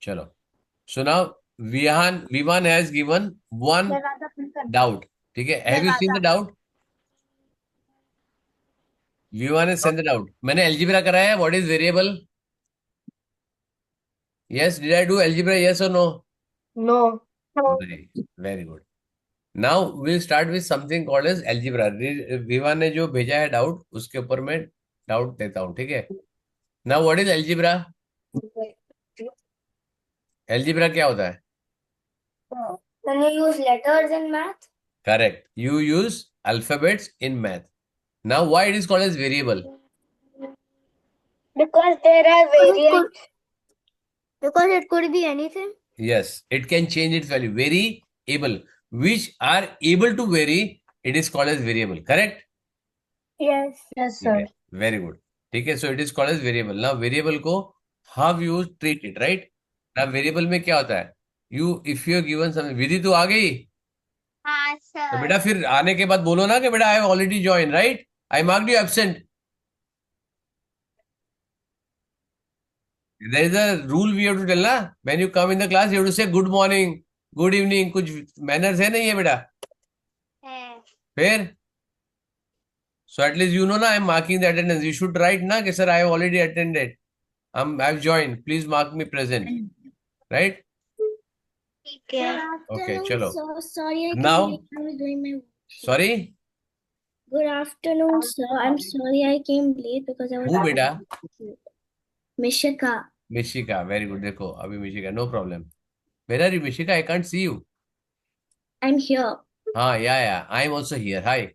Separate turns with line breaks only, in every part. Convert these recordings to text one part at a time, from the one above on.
चलो, so now Vivan has given one doubt. ठीक है, have you seen the doubt? Vivan has sent the doubt. मैंने algebra कराया, what is variable? Yes, did I do algebra? Yes or no?
No.
नहीं, very good. Now we'll start with something called as algebra. Vivaan ने जो भेजा है doubt, उसके ऊपर मैं डाउट देता हूँ, ठीक है? Now what is algebra? Algebra क्या होता है?
Can you use letters in math?
Correct. You use alphabets in math. Now why it is called as variable?
Because there are variants. Because it could be anything.
Yes, it can change its value. Variable, which are able to vary, it is called as variable. Correct?
Yes. Yes,
ठीक
sir.
है, very good. ठीक है, so it is called as variable. ना variable को how you treat it, right? ना variable में क्या होता है, you if you given something. विधि तो आ गई,
हाँ
तो
सर.
बेटा फिर आने के बाद बोलो ना कि बेटा I have already join, right? I marked you absent. There is a rule we have to tell ना. When you come in the class you have to say good morning, good evening. कुछ manners है नहीं है बेटा?
है.
फिर so at least you know ना, I am marking the attendance. You should write ना कि sir I have already attended, I have join, please mark me present, right?
ठीक है.
ओके, चलो.
So sorry I
now,
came late. I was doing my.
Sorry.
Good afternoon, sir. I'm sorry I came late because I was.
हूँ बेटा.
Mishika.
Mishika, very good. देखो अभी Mishika, no problem. Where are you Mishika? I can't see you.
I'm here.
हाँ, yeah I am also here. Hi.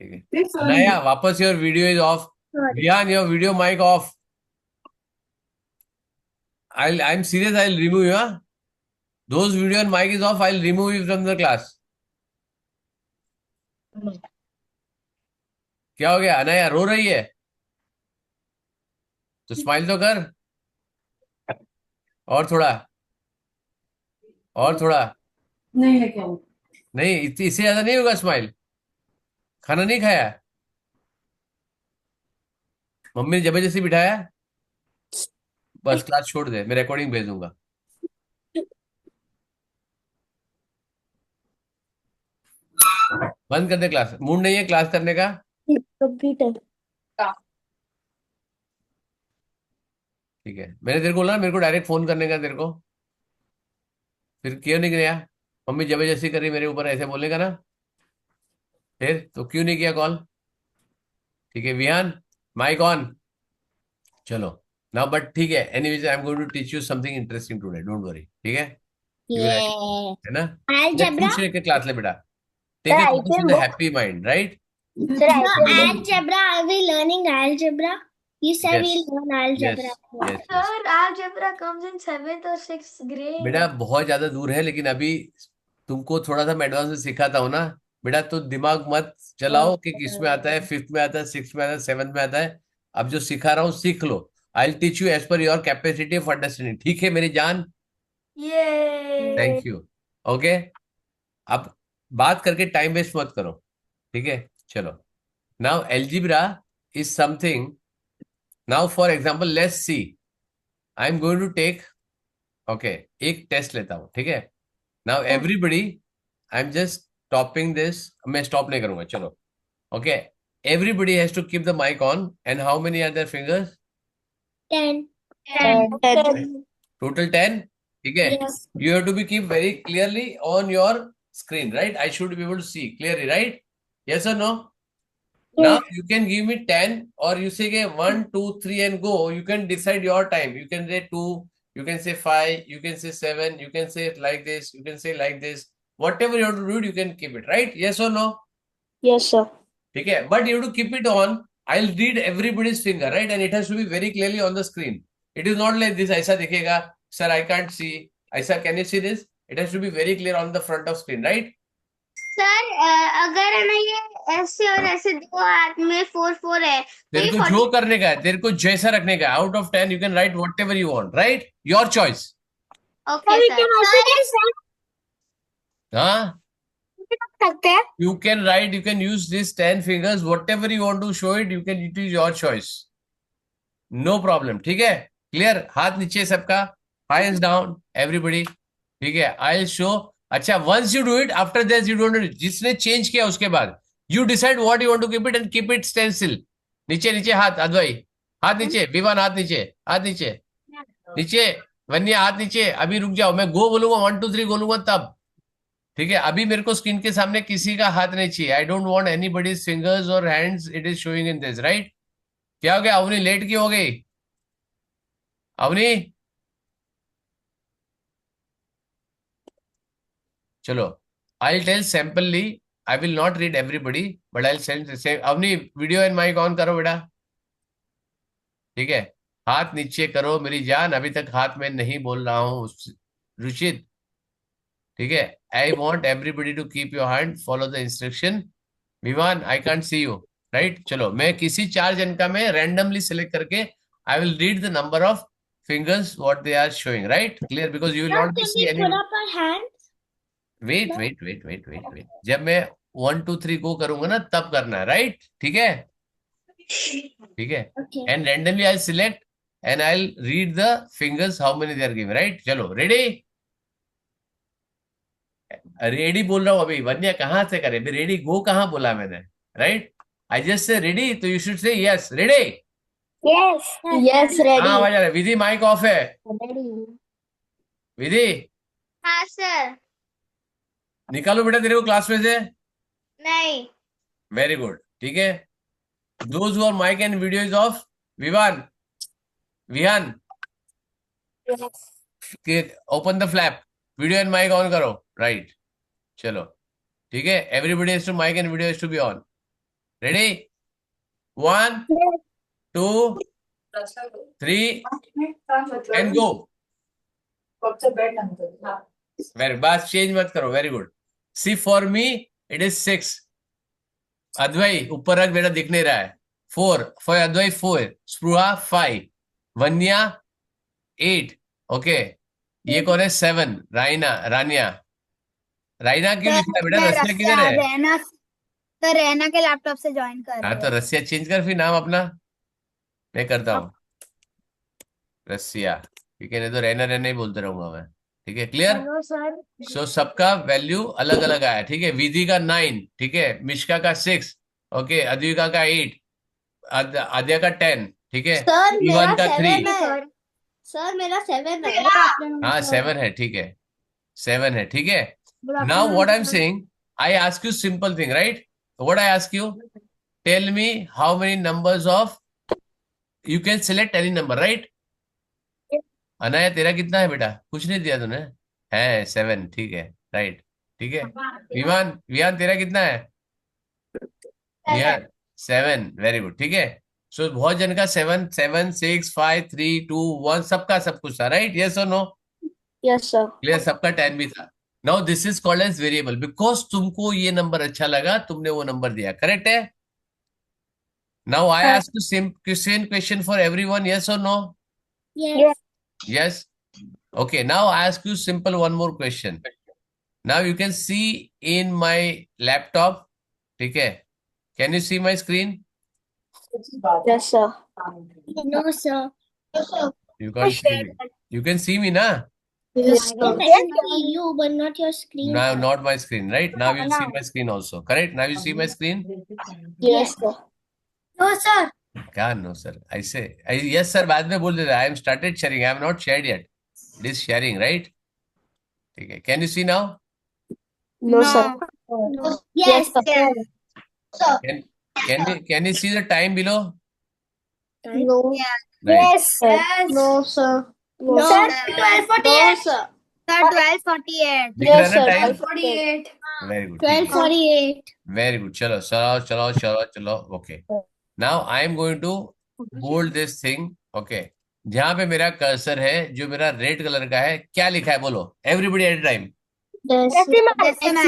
ठीक है, अनाया वापस your video is off.
Sorry.
ध्यान, your video mic off. I am serious, I will remove you. Those video and mic is off, I will remove you from the class. क्या हो गया? अनाया रो रही है तो स्माइल तो कर. और थोड़ा, और थोड़ा.
नहीं है क्या?
नहीं, इससे ज्यादा नहीं होगा स्माइल. खाना नहीं खाया? मम्मी ने जबरदस्ती बिठाया? बस क्लास छोड़ दे, मैं रिकॉर्डिंग भेज दूंगा. बंद कर दे क्लास. मूड नहीं है क्लास करने का?
Computer.
ठीक है, मैंने तेरे को बोला ना मेरे को डायरेक्ट फोन करने का तेरे को. फिर क्यों नहीं किया? मम्मी जबरदस्ती करी मेरे ऊपर, ऐसे बोलेगा ना? फिर तो क्यों नहीं किया कॉल? ठीक है विहान, माइक ऑन. चलो. नाउ बट ठीक है, anyways I am going to teach you something interesting today, don't worry. ठीक है, यू विल,
Yeah.
है ना? मैं
Algebra.
खुश रह के क्लास ले बेटा. Take
Sir,
a
I
class
can
with
book.
Happy mind, right?
Sir, I can book. Algebra. Are we learning algebra? You said
yes,
we'll learn
yes,
algebra.
Yes, yes.
Sir, algebra comes in 7th or 6th grade.
बेटा बहुत ज्यादा दूर है, लेकिन अभी तुमको थोड़ा सा मैं एडवांस में सिखाता हूँ ना बेटा. तो दिमाग मत चलाओ कि किस में आता है, फिफ्थ में आता है, सिक्स में आता है, सेवन्थ में आता है. अब जो सिखा रहा हूँ सीख लो. I will teach you as per your capacity of understanding. ठीक है मेरी जान?
Yay!
Thank you. ओके, अब बात करके टाइम वेस्ट मत करो. ठीक है, चलो. Now algebra is something. Now for example let's see. I am going to take, okay, एक टेस्ट लेता हूँ, ठीक है? Now everybody, I am just stopping this. मैं स्टॉप नहीं करूंगा, चलो. Okay, everybody has to keep the mic on. And how many are there fingers?
10.
10.
Total 10. ठीक है,
Yes.
You have to be keep very clearly on your screen, right? I should be able to see clearly, right? Yes or no? Now
Yes.
you can give me 10, or you say 1, 2, 3 and go. You can decide your time. You can say 2, you can say 5, you can say 7, you can say it like this, you can say like this. Whatever you have to do, you can keep it, right? Yes or no?
Yes, sir.
ठीक है, but you have to keep it on. I'll read everybody's finger, right? And it has to be very clearly on the screen. It is not like this. ऐसा दिखेगा, sir I can't see. ऐसा, can you see this? It has to be very clear on the front of screen, right?
Sir अगर है ना ये ऐसे और ऐसे दो हाथ में 4 4 है तो
तेरे
ये
को
40.
जो करने का है, तेरे को जैसा रखने का है. Out of 10 you can write what ever you want, right? Your choice.
Okay sir.
हाँ,
सकते हैं.
you can write, you can use this 10 fingers, whatever you want to show it, you can, it is your choice. No problem, ठीक है। Clear, हाथ नीचे सबका, hands down everybody, ठीक है। I will show. अच्छा, once you do it, after this you don't, जिसने change किया उसके बाद you decide what you want to keep it and keep it stand still. नीचे नीचे हाथ, अद्वई हाथ नीचे, विवान हाथ नीचे, हाथ नीचे, नीचे, वन्या हाथ नीचे। अभी रुक जाओ, मैं गो बोलूंगा, 1 2 3 बोलूंगा तब, ठीक है। अभी मेरे को स्क्रीन के सामने किसी का हाथ नहीं चाहिए। I don't want anybody's fingers और hands, it is showing in this, right. क्या हो गया अवनी, लेट क्यों हो गई अवनी? चलो, I tell simply, I will not read everybody, but I send. Avni video and mic on करो बेटा, ठीक है। हाथ नीचे करो मेरी जान, अभी तक हाथ में नहीं बोल रहा हूँ रुचित, ठीक है। I want everybody to keep your hand, follow the instruction. Viman, I can't see you, right. चलो, मैं किसी 4 जन का मैं रैंडमली सिलेक्ट करके I will read the number of fingers what they are showing, right? Clear, because you will
Sir,
not be
can
see
we
any.
put up our hands?
Wait, जब मैं 1 2 3 को करूंगा ना तब करना है, राइट, ठीक है, ठीक है।
Okay.
And randomly I select and I read the fingers how many they are given, right. चलो, रेडी, रेडी बोल रहा हूं अभी, वन्या कहां से करे, रेडी गो कहां बोला मैंने, right. I just say ready, तो you should say yes, ready.
Yes. Yes,
हाँ,
ready.
आवाज आ रहा है। विधि माइक ऑफ है,
Ready.
विधि
हाँ सर।
निकालो बेटा तेरे को क्लास में से।
नहीं।
वेरी गुड, ठीक है। Those who are mic and video is off, Vivan, Vihan,
Yes.
Open the flap, video and mic on करो, राइट। चलो, ठीक है, everybody has to mic and video has to be on. Ready, 1 2 3 and go. Very, बस change मत करो, very good. See for me it is 6, Advai ऊपर रख बेटा, दिख नहीं रहा है। 4 फॉर अद्वई, 4, स्पृहा 5, वन्या 8, ओके। ये कौन है? 7, राइना, रानिया, राइना क्यों लिखा है बेटा?
मैं
रसिया किधर है?
रैना तो रैना के लैपटॉप से ज्वाइन कर
हाँ,
रही
तो
हूँ।
रसिया चेंज कर फिर नाम अपना, मैं करता हूँ रसिया, ठीक है। नहीं तो रहना रहना ही बोलते रहूंगा मैं, ठीक है। क्लियर।
Hello sir.
सो सबका वैल्यू अलग अलग आया, ठीक है। विधि का 9, ठीक है। मिश्का का 6, ओके। अद्विका का 8, आद्या का 10, ठीक है।
सर मेरा
इवान का 3,
7 है। सर मेरा 7 है। गुड आफ्टरनून
हाँ
सर।
7 है, ठीक है, 7 है, ठीक है।
Good
now what I am
afternoon sir.
Saying, I ask you simple thing, right. What I ask you, tell me how many numbers of, you can select any number, right. Anaya तेरा कितना है बेटा? कुछ नहीं दिया तूने, है 7, ठीक है, राइट, ठीक है। विमान, विहान तेरा कितना है? विहान 7, वेरी गुड, ठीक है। सो बहुत जन का 7 7 6 5 3 2 1 सबका सब कुछ था, राइट, यस और नो?
Yes sir.
क्लियर, सबका 10 भी था। Now this is called as variable, because तुमको ये नंबर अच्छा लगा, तुमने वो नंबर दिया, करेक्ट है। Now I ask you same question for everyone, yes और no?
Yes.
Yes. Okay. Now I ask you simple one more question. Now you can see in my laptop. ठीक है? Can you see my screen?
Yes sir. No sir.
You can't see me. You can see me, na?
Yes sir. I can see you but not your screen.
Now not my screen, right? Now you'll see my screen also. Correct? Now you see my screen?
Yes sir. No sir.
क्या no sir? I say yes sir बाद में बोल देता. I am started sharing. I am not shared yet. It is sharing, right? ठीक है. Can you see now?
No sir. Yes sir.
Can you see the time below?
No.
Right.
Yes sir. No sir. No sir. 12:48. Sir 12:48.
दिख रहा है ना time?
48।
Very good.
12:48.
Very good. चलो चलो चलो चलो चलो. Okay. Now I am going to bold this thing. Okay. जहां पे मेरा कर्सर है, जो मेरा रेड कलर का है, क्या लिखा है बोलो? Everybody at a time.
Decimal.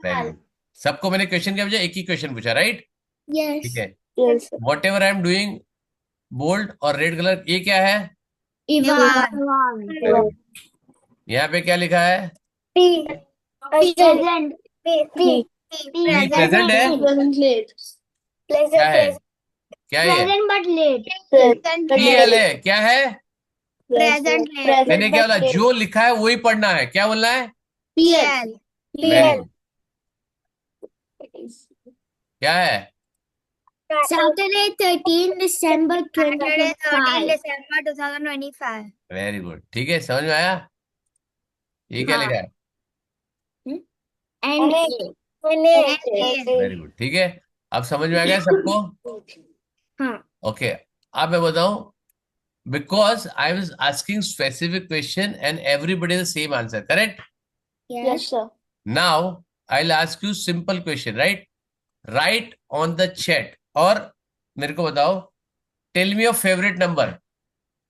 Very good. सबको मैंने क्वेश्चन के बजाय एक ही क्वेश्चन पूछा, राइट?
Yes.
ठीक है.
Yes.
Whatever I am doing, bold और रेड कलर, ये क्या है?
Ivan.
यहाँ पे क्या लिखा है?
Present.
प्रेजेंट है?
Present late.
क्या है? क्या है?
Present but late.
PL है, क्या है?
प्रेजेंट
मैंने क्या बोला, जो लिखा है वही पढ़ना है, क्या बोलना है?
PL
very good. क्या है?
Saturday 13 December
Saturday 13
2025
December 2025.
Very good, ठीक है, समझ में आया? ये क्या लिखा है?
and
वेरी गुड, ठीक है। अब समझ में आ गया सबको?
हाँ
ओके, अब मैं बताऊं, because I was asking specific question and everybody the same answer, correct?
yes
sir.
Now I will ask you simple question, right? Write on the chat, और मेरे को बताओ, tell me your favourite number.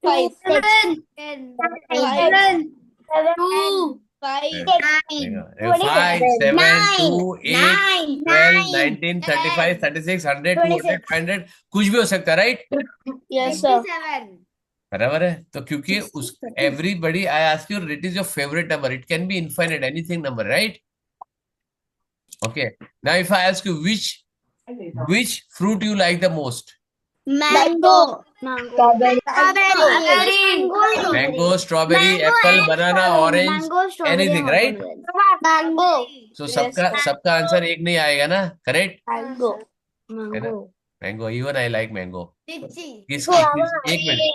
5,
7
2,
5, 7, 2, 8, 12, 19, 35, 36, 100, 200, 500, कुछ भी हो सकता है, right?
yes sir.
27
बराबर है। तो क्योंकि उस everybody, I ask you it is your favourite number, it can be infinite anything number, right? Okay, now if I ask you which fruit you like the most?
mango
Strawberry.
Mango, strawberry, apple, banana, orange, anything, right?
mango
So सबका answer एक नहीं आएगा ना, correct
Mango.
है ना? Mango, even I like mango. एक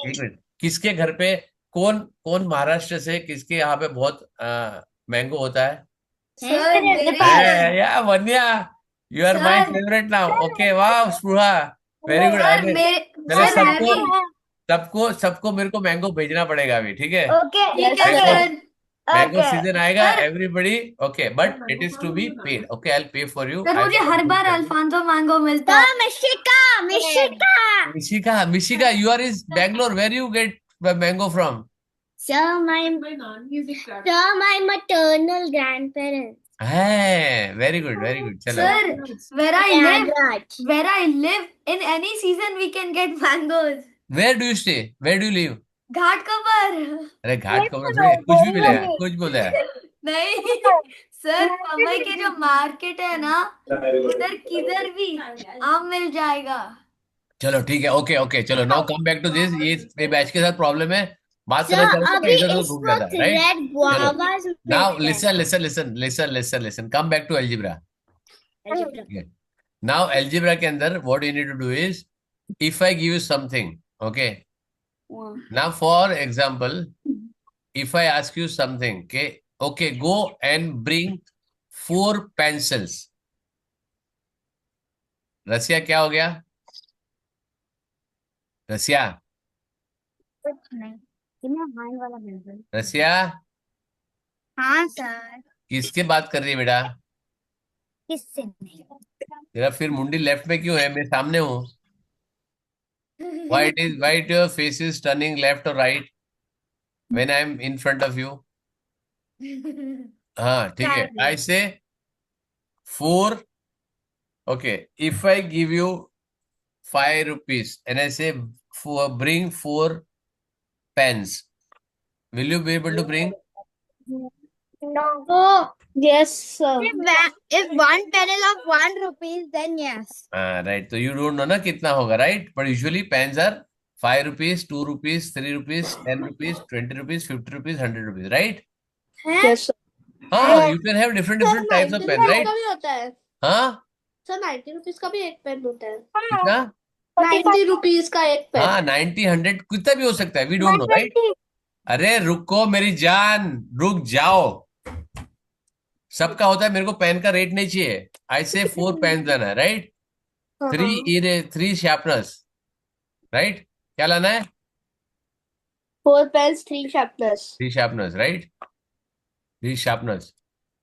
minute, किसके घर पे, कौन कौन महाराष्ट्र से, किसके यहाँ पे बहुत मैंगो होता है? या Vanya, you are my favourite now. Okay, वाह स्पृहा, वेरी गुड। पहले सबको सबको मेरे को मैंगो भेजना पड़ेगा अभी, ठीक है? मैंगो सीजन आएगा, everybody. Okay, but it is to be paid. Okay, I will pay for you.
मुझे हर बार अल्फांसो मैंगो मिलता है।
Mishika, you are is Bangalore, where you get mango from?
sir my maternal grandparents
है, वेरी गुड, चलो।
Sir, where I live, in any season we can get mangoes.
Where do you stay, where do you live?
Ghatkopar.
अरे घाट को थोड़ी कुछ भी मिलेगा, कुछ बोला है।
नहीं सर, मुंबई के जो मार्केट है ना, उधर किधर भी आम मिल जाएगा।
चलो ठीक है, ओके, चलो now come back to this. ये बैच के साथ प्रॉब्लम है, बात करना
sir
चाहते
अभी
इधर उधर
इस
घूम जाता
वक्त
है, राइट?
red guavas
नाउ
मिलते हैं।
Listen, come back to algebra. Now algebra के अंदर what you need to do is, if I give you something, okay, now for example, if I ask you something, okay, go and bring 4 pencils. रसिया, क्या हो गया? रसिया, रसिया,
हाँ sir
किसके बात कर रही है बेटा?
किससे नहीं
तेरा फिर मुंडी लेफ्ट में क्यों है? मैं सामने हूँ। why your face is turning left or right when I am in front of you? हाँ ठीक है, I say 4, okay, if I give you 5 rupees and I say bring 4 pens, will you be able to bring?
no
Yes sir.
if one pen is of 1 rupees then yes
Right, तो you don't know ना कितना होगा, right? But usually pens are 5 rupees, 2 rupees, 3 rupees, 10 rupees, 20 rupees, 50 rupees, 100 rupees, right?
Yes sir.
हाँ, you can have different types of pen, right?
भी होता है
हाँ,
sir, 90 rupees का भी एक पेन होता है।
कितना?
90 रुपीज का एक पेन।
हाँ, 90, 100 कितना भी हो सकता है, we don't know, right? अरे रुको मेरी जान, रुक जाओ। सबका होता है, मेरे को पेन का रेट नहीं चाहिए। आई से 4 पेन लाना है, राइट? 3 sharpeners, right? क्या लाना है?
4 pens, 3 sharpeners.
3 sharpeners, right? 3 sharpeners,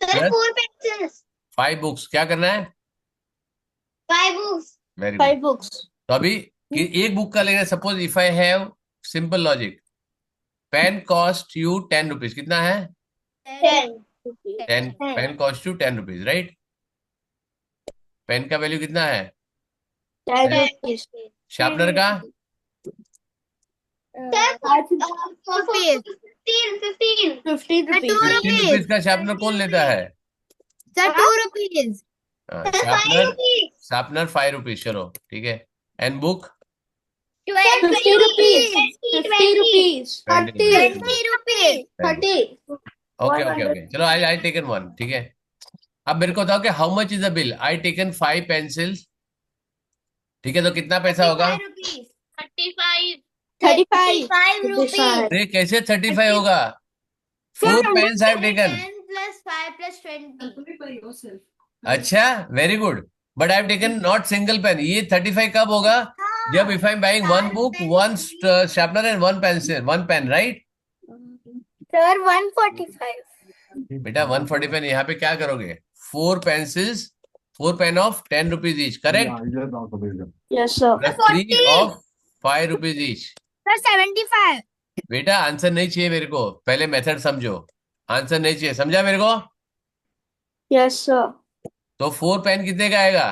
sir 4 pencils
5 books. क्या करना है?
5 books
वेरी
5
गुड।
बुक्स।
तो अभी एक बुक का लेना, suppose if I have, simple logic, pen cost you 10 rupees, कितना है?
10
10, pen cost you 10 rupees, right? Pen का वैल्यू कितना है?
10 रुपीज।
शार्पनर का?
15
15 रुपीज।
15 रुपीज का शार्पनर कौन लेता है?
sir 2 rupees
शार्पनर 5 रुपीज, चलो ठीक है। And book?
20 rupees. 50 rupees.
20
20 rupees. 30.
Okay okay okay, चलो आई आई टेकन वन, ठीक है। अब मेरे को बताओ कि how much is the bill. I taken 5 pencils, ठीक है, तो कितना पैसा होगा?
35. 35 rupees.
अरे कैसे 35 होगा? 4 pens I have taken.
10 plus 5 plus 20.
अच्छा, very good. But I have taken not single pen. ये 35 कब होगा? जब if I am buying one book, one sharpener and one pencil, one pen, right?
Sir, 145.
बेटा 140 pen, यहाँ पे क्या करोगे? 4 pencils, 4 pain of 10 rupees each, correct?
Yes, sir.
Plus 3 of 5 rupees each.
Sir, 75.
बेटा आंसर नहीं चाहिए मेरे को, पहले मेथड समझो। आंसर नहीं चाहिए, समझा मेरे को?
Yes, sir.
तो 4 पेन कितने का आएगा?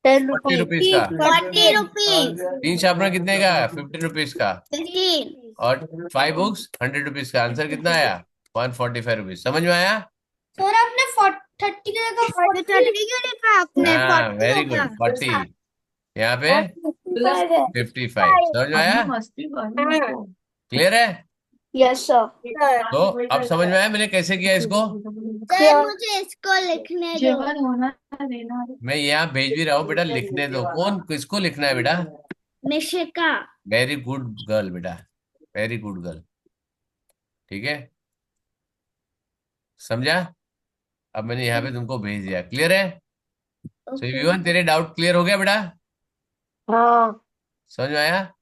10
40
rupees.
रुपीज का।
40 rupees.
3 शार्पनर कितने का? 50 रुपीज का।
15.
और 5 बुक्स 100 रुपीज का। आंसर कितना आया? 145 रुपीज। समझ में आया?
सर आपने 30 की जगह 40 क्यों लिखा आपने?
हाँ
40
वेरी
हो
गुड,
गया।
40। यहाँ पे 55। समझ में आया? क्लियर है?
Yes sir.
तो अब समझ में आया मैंने कैसे किया इसको?
सर मुझे इसको लिखने दो।
मैं यहाँ भेज भी रहा हूँ बेटा, लिखने दो। कौन किसको लिखना है बेटा?
निशिका।
वेरी गुड गर्ल बेटा, वेरी गुड गर्ल, ठीक है, समझा? अब मैंने यहाँ पे तुमको भेज दिया। क्लियर है? सो विवन, तेरे डाउट क्लियर हो गया बेटा?
हाँ
समझ में आया?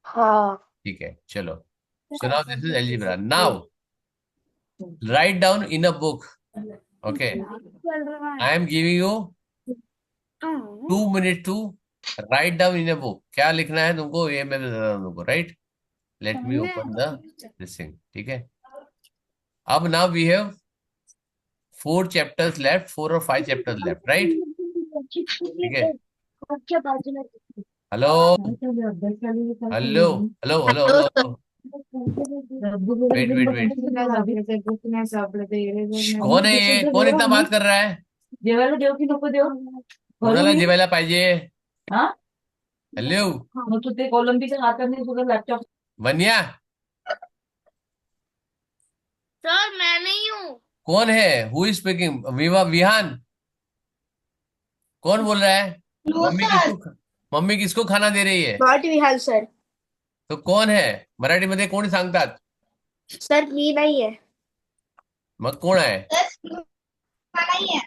हाँ।
ठीक है, चलो। So now this is algebra. Now write down in a book, okay? I am giving you 2 minute to write down in a book. क्या लिखना है तुमको ये मैं बता रहा हूँ तुमको, right? Let me open the this thing, ठीक है? अब now we have 4 chapters left, 4 और 5 चैप्टर्स लेफ्ट, राइट? ठीक है। Hello hello hello hello hello, wait wait wait, कौन है ये? कौन इतना बात कर रहा है?
जेवायला देव की नको देव
कोणाला
म्हणून मी
जेवायला पाहिजे?
हा
हेलो
मग तू ते कोलंबीच्या हाताने तुझं लॅपटॉप
वन्या,
सर मैं नहीं हूँ।
कौन है? Who is speaking? विवा, विहान? कौन बोल रहा है? मम्मी किसको खाना दे रही है?
Not Vihan sir.
तो कौन है? मराठीमध्ये कोण सांगतात?
सर मी नहीं है।
मग कोण आहे?
नहीं है।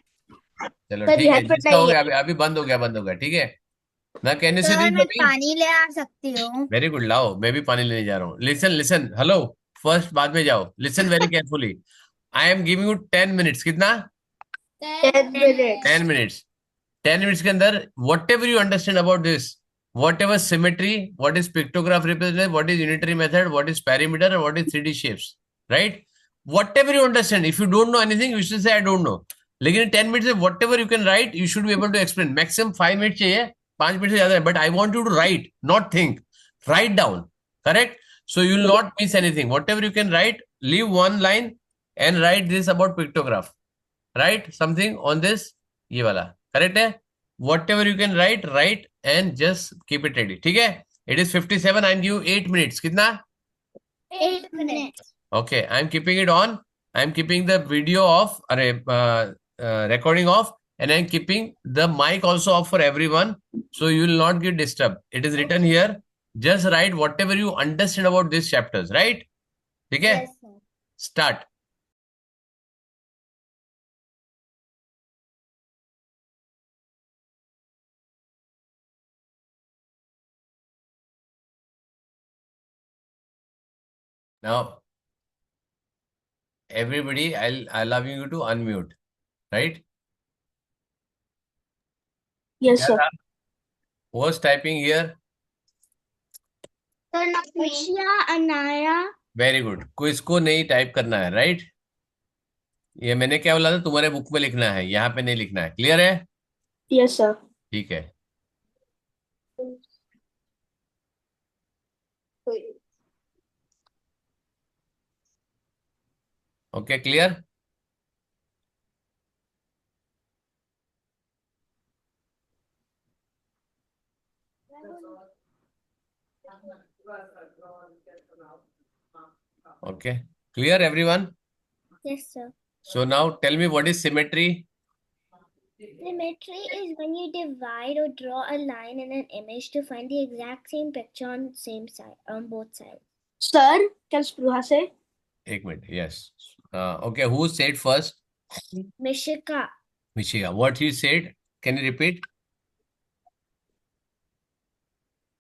चलो
सर
ठीक है,
विहान पर
जिसका हो
नहीं
गया
है।
अभी अभी बंद हो गया, बंद हो गया, ठीक है ना? Can you see
sir
this
मैं
मम्मी?
पानी ले आ सकती हूँ।
वेरी गुड, लाओ, मैं भी पानी लेने जा रहा हूँ। लिसन लिसन, हेलो, फर्स्ट बाद में जाओ। Listen very carefully. I am giving you 10 minutes. कितना?
10 minutes.
10 मिनट्स। 10 मिनट्स के अंदर what ever you understand about this, what ever symmetry, what is pictograph represent, what is unitary method, what is perimeter, what is 3D shapes, right? What ever you understand, if you don't know anything you should से I don't know. लेकिन 10 minutes में what ever you can write you should be able to explain. Maximum 5 minute चाहिए, 5 minute से ज्यादा है, but I want you to write, not think. Write down, correct? So you will not miss anything. Whatever you can write, leave one line and write this about pictograph. Write something on this, ये वाला, correct है? Whatever you can write, write and just keep it ready. ठीक है? It is 57 and you 8 minutes. कितना?
8 minutes.
Okay, I'm keeping it on. I'm keeping the video off, अरे recording off, and I'm keeping the mic also off for everyone, so you will not get disturbed. It is written here. Just write whatever you understand about these chapters, right? ठीक है?
Yes, sir.
Start. Now, everybody, I'll allowing you to unmute, right?
Yes, sir.
Who was typing here?
Sir, Nafisha, Anaya.
Very good. Quiz को नहीं type करना है, right? ये मैंने क्या बोला था, तुम्हारे बुक में लिखना है, यहाँ पे नहीं लिखना है। क्लियर है?
Yes, sir.
ठीक है। Okay, clear? Okay. Clear, everyone?
Yes, sir.
So now tell me, what is symmetry?
Symmetry is when you divide or draw a line in an image to find the exact same picture on same side on both sides.
Sir, can Spruha say?
1 minute. Yes. Okay. Who said first?
Mishika.
Mishika. What you said? Can you repeat?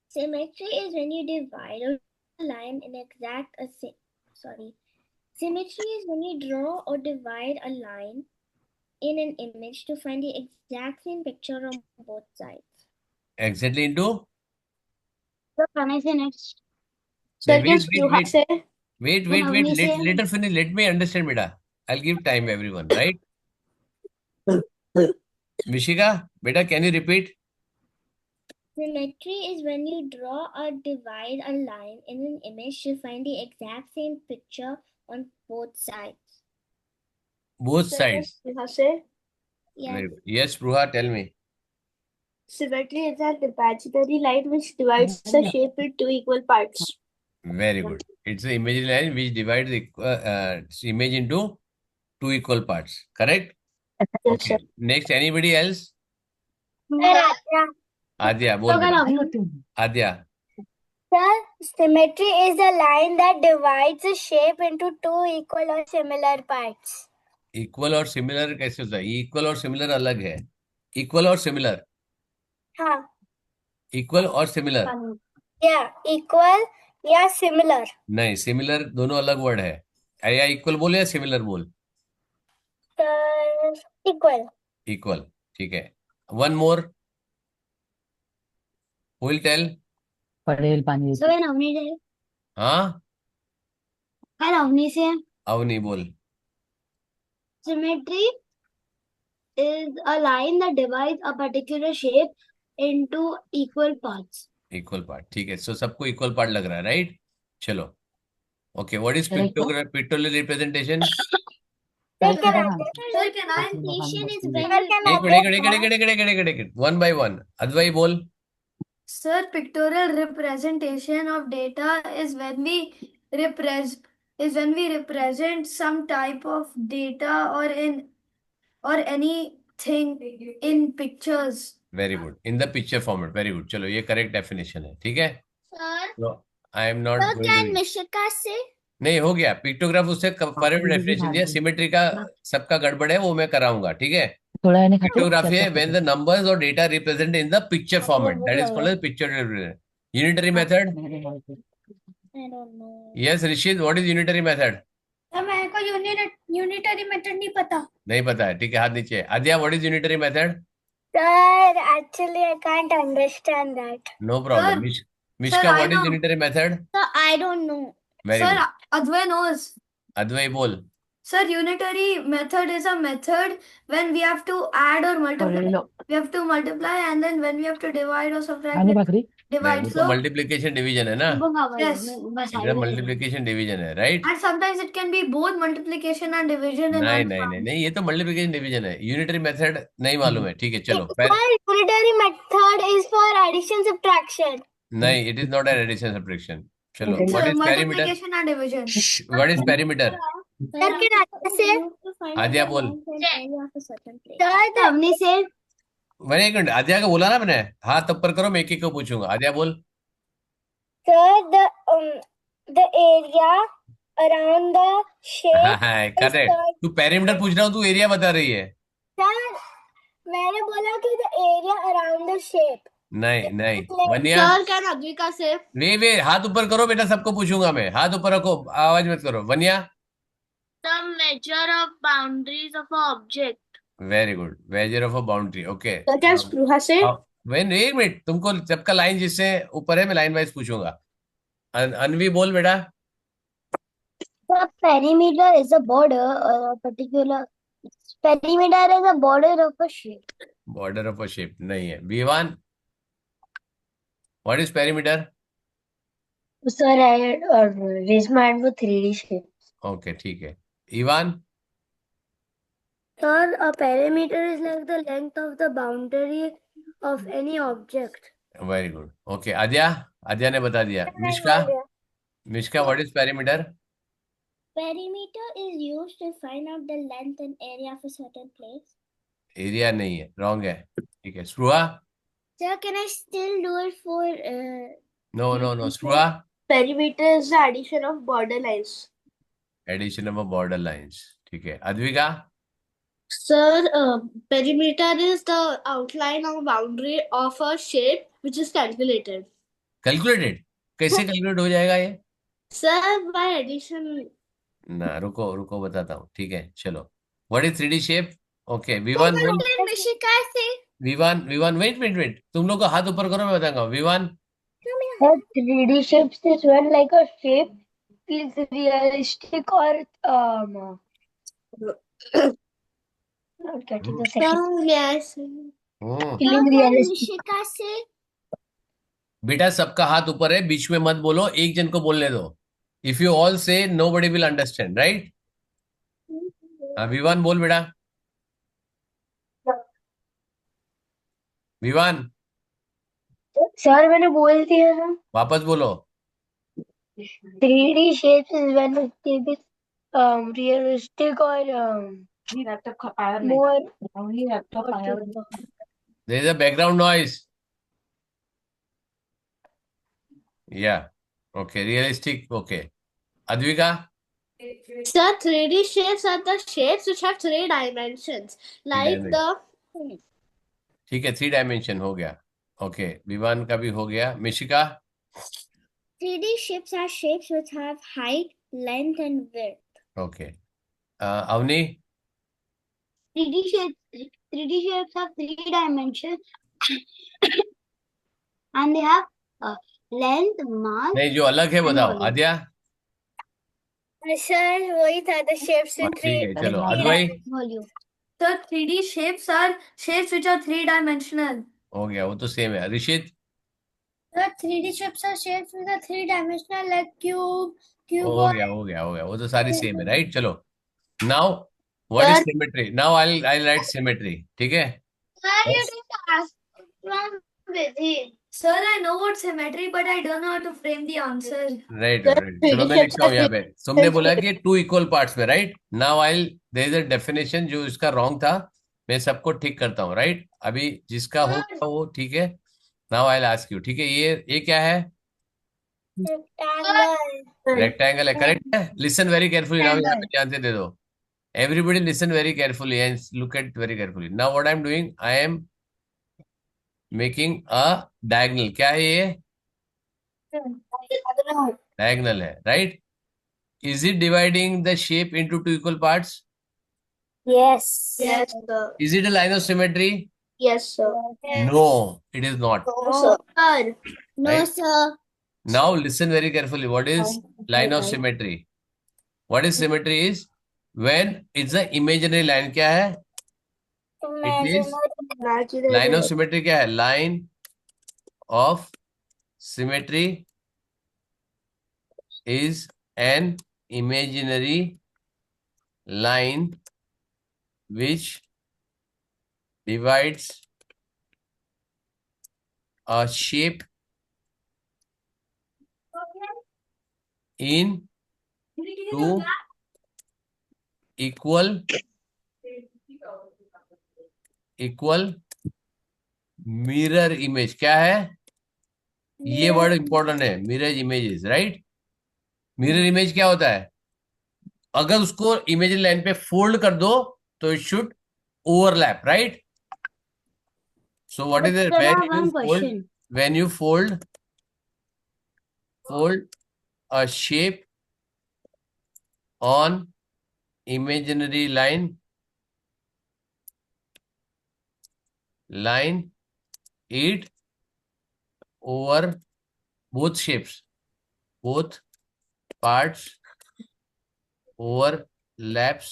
Symmetry is when you divide or draw a line in exact sorry. Symmetry is when you draw or divide a line in an image to find the exact same picture on both sides.
Exactly into?
So can I say next?
Sir,
Wait,
can
wait,
Spruha
wait.
say?
Wait,
Then
wait, wait.
Avni say.
Let her finish. Let me understand, beta. I'll give time, everyone, right? Mishika, beta, can you repeat?
Symmetry is when you draw or divide a line in an image to find the exact same picture on both sides.
Both
Sir, can
sides.
Spruha say?
Yes.
Very good. Yes, Pruha, tell me.
Symmetry is an imaginary line which divides a shape in two equal parts.
Very good. It's the imaginary line which divides the image into two equal parts. Correct?
Yes, sir.
Okay. Next, anybody else? Adya, bol beta. Adya.
Sir, symmetry is a line that divides a shape into two equal or similar parts.
Equal और similar कैसे होता है? Equal और similar अलग है. Equal और similar.
हाँ.
Equal और सिमिलर.
Yeah, equal या similar.
नहीं, सिमिलर दोनों अलग वर्ड है. या इक्वल बोल या सिमिलर बोल.
Sir, equal.
इक्वल. ठीक है. One more. Will tell.
Patel पानी
So when Avni say.
हाँ,
When Avni say.
अवनी बोल.
Symmetry is a line that divides a particular shape into equal parts.
Equal part. ठीक है. सो सबको इक्वल पार्ट लग रहा है, राइट? चलो. Okay. What is
Correct,
pictorial representation?
Sir,
Correct,
can I? Presentation is when
एक मिनट. One by one. अद्वै बोल.
Sir, pictorial representation of data is when we represent some type of data or anything in pictures.
Very good. In the picture format. Very good. चलो, ये correct definition है. ठीक है.
Sir,
I am not
so
going
can
to.
Mishika say?
नहीं, हो गया. Pictograph उससे perfect definition दिया. सिमेट्री का सबका गड़बड़ है, वो मैं कराऊंगा. ठीक है.
थोड़ा नहीं खाते
पिक्टोग्राफी है व्हेन द नंबर्स और data represent in the picture format. That is called picture. Unitary method.
I don't know.
Yes Rishit, what is unitary method?
मेरे को यूनिटरी मेथड नहीं पता.
नहीं पता है. ठीक है, हाथ नीचे. Aadya, what is unitary method?
Sir, actually I can't understand that.
No problem. Mishka,
I
what is
know.
Unitary method?
Sir, I don't know.
Very
Sir,
good.
Advai knows.
Advai बोल.
Sir, unitary method is a method when we have to add or multiply. We have to multiply, and then when we have to divide or subtract,
आने
we
बकरी
divide.
वो तो multiplication division है ना.
Yes.
Multiplication division है, right?
And sometimes it can be both multiplication and division in
नहीं
one
नहीं
form.
नहीं नहीं, ये तो मल्टीप्लिकेशन डिवीजन है. यूनिटरी मेथड नहीं मालूम है. ठीक है, चलो.
Sir, unitary method is for addition subtraction.
नहीं, it is not an addition subtraction. चलो.
It's
what
a
is perimeter?
multiplication and division.
What is perimeter?
Sir, can I say?
Aadya बोल.
Sir, Avni say.
मैंने 1 minute. आद्या का बोला ना मैंने. हाथ ऊपर करो, मैं एक एक को पूछूंगा. आद्या बोल.
Sir, the area around the shape.
Correct. तू पेरीमीटर पूछ रहा हूँ, तू एरिया बता रही है.
Sir, मैंने बोला कि the area around the shape.
नहीं नहीं. वनिया.
Sir, can Advika say?
वे हाथ ऊपर करो बेटा, सबको पूछूंगा मैं. हाथ ऊपर रखो, आवाज मत करो. वनिया.
The measure of boundaries of an object.
Very good. Measure of a boundary. Okay.
Sir, can Spruha say?
When 1 minute. तुमको सबका लाइन जिससे ऊपर है, मैं लाइन वाइज पूछूंगा. अनवी बोल बेटा.
The perimeter is a border or a particular. Perimeter is a border of a shape.
Border of a shape नहीं है. Vivan, what is perimeter?
Sir, I raise my hand for 3D shape.
Okay, ठीक है. Ivaan.
Sir, a perimeter is like the length of the boundary of any object.
Very good. Okay. Aadya, Aadya ने बता दिया। Mishka what is perimeter?
Perimeter is used to find out the length and area of a certain place.
Area नहीं है, wrong है। ठीक है, Spruha?
Sir, can I still do it for
no, Spruha?
Perimeter is the addition of border lines.
Addition of border lines. ठीक है, Advika?
Sir, perimeter is the outline or boundary of a shape which is calculated.
Calculated? कैसे calculate हो जाएगा ये?
Sir, by addition.
ना, रुको बताता हूँ। ठीक है, चलो। What is 3D shape? Okay, Vivan बोल।
Mishika से?
विवान वेट, तुम लोग को हाथ ऊपर करो, मैं बताऊंगा। Vivaan?
Sir, 3D shapes is when like a shape feels realistic or not getting the second.
Yes.
Feeling realistic.
Mishika से?
बेटा सबका हाथ ऊपर है, बीच में मत बोलो, एक जन को बोलने दो। इफ यू ऑल से nobody will understand, right? Vivan बोल बेटा। विवान
Sir, मैंने बोल दिया ना।
वापस बोलो।
3D shapes is when a shape is realistic or more.
There is a background noise. Yeah. Okay. Realistic. Okay. Advika?
Sir, 3D shapes are the shapes which have 3 dimensions. Like the.
ठीक है, 3 dimension हो गया। Okay, Vivaan का भी हो गया। Mishika?
3D shapes are shapes which have height, length, and width.
Okay, Avni?
3D shapes have 3 dimensions and they have length, mass.
नहीं, जो अलग है बताओ। आद्या?
Sir, वही था the shapes in
ठीक है, चलो।
volume.
अद्वई?
Volume.
Sir, 3D shapes are shapes which are three-dimensional.
हो गया, वो तो सेम है। Rishit?
The 3D shapes are shapes with a 3-dimensional like cube,
हो गया, वो तो सारी सेम है, राइट? चलो। Now what is symmetry? Now I right symmetry. ठीक है?
Sir, I know what symmetry, but I don't know how to frame the answer.
Right. चलो, मैं लिखता हूँ यहाँ पे। तुमने बोला कि 2 इक्वल पार्ट्स में, right? Now I there is a definition जो इसका रॉन्ग था, मैं सबको ठीक करता हूँ, राइट? अभी जिसका होगा वो ठीक है। Now I will ask you. ठीक है, ये क्या है? रेक्टेंगल है, करेक्ट है। लिसन वेरी केयरफुली नाउ, यहाँ पे ध्यान से दे दो। Everybody listen very carefully and look at very carefully. Now what I am doing, I am making a diagonal. क्या है ये? डायगोनल है, right? Is it dividing the shape into 2 equal parts?
Yes.
Yes, sir.
Is it a line of symmetry?
Yes, sir.
No, it is not.
No, sir.
No,
Right?
sir.
Now listen very carefully. What is line of symmetry? What is symmetry is when it's an imaginary line. क्या है? It is line of symmetry. क्या है? Line of symmetry is an imaginary line which divides a shape in 2 equal mirror image। क्या है? ये word important है, mirror images, right? Mirror image क्या होता है? अगर उसको इमेजिनरी लाइन पे फोल्ड कर दो तो it should overlap, right? So what is it? when you fold a shape on imaginary line it over both shapes, both parts overlaps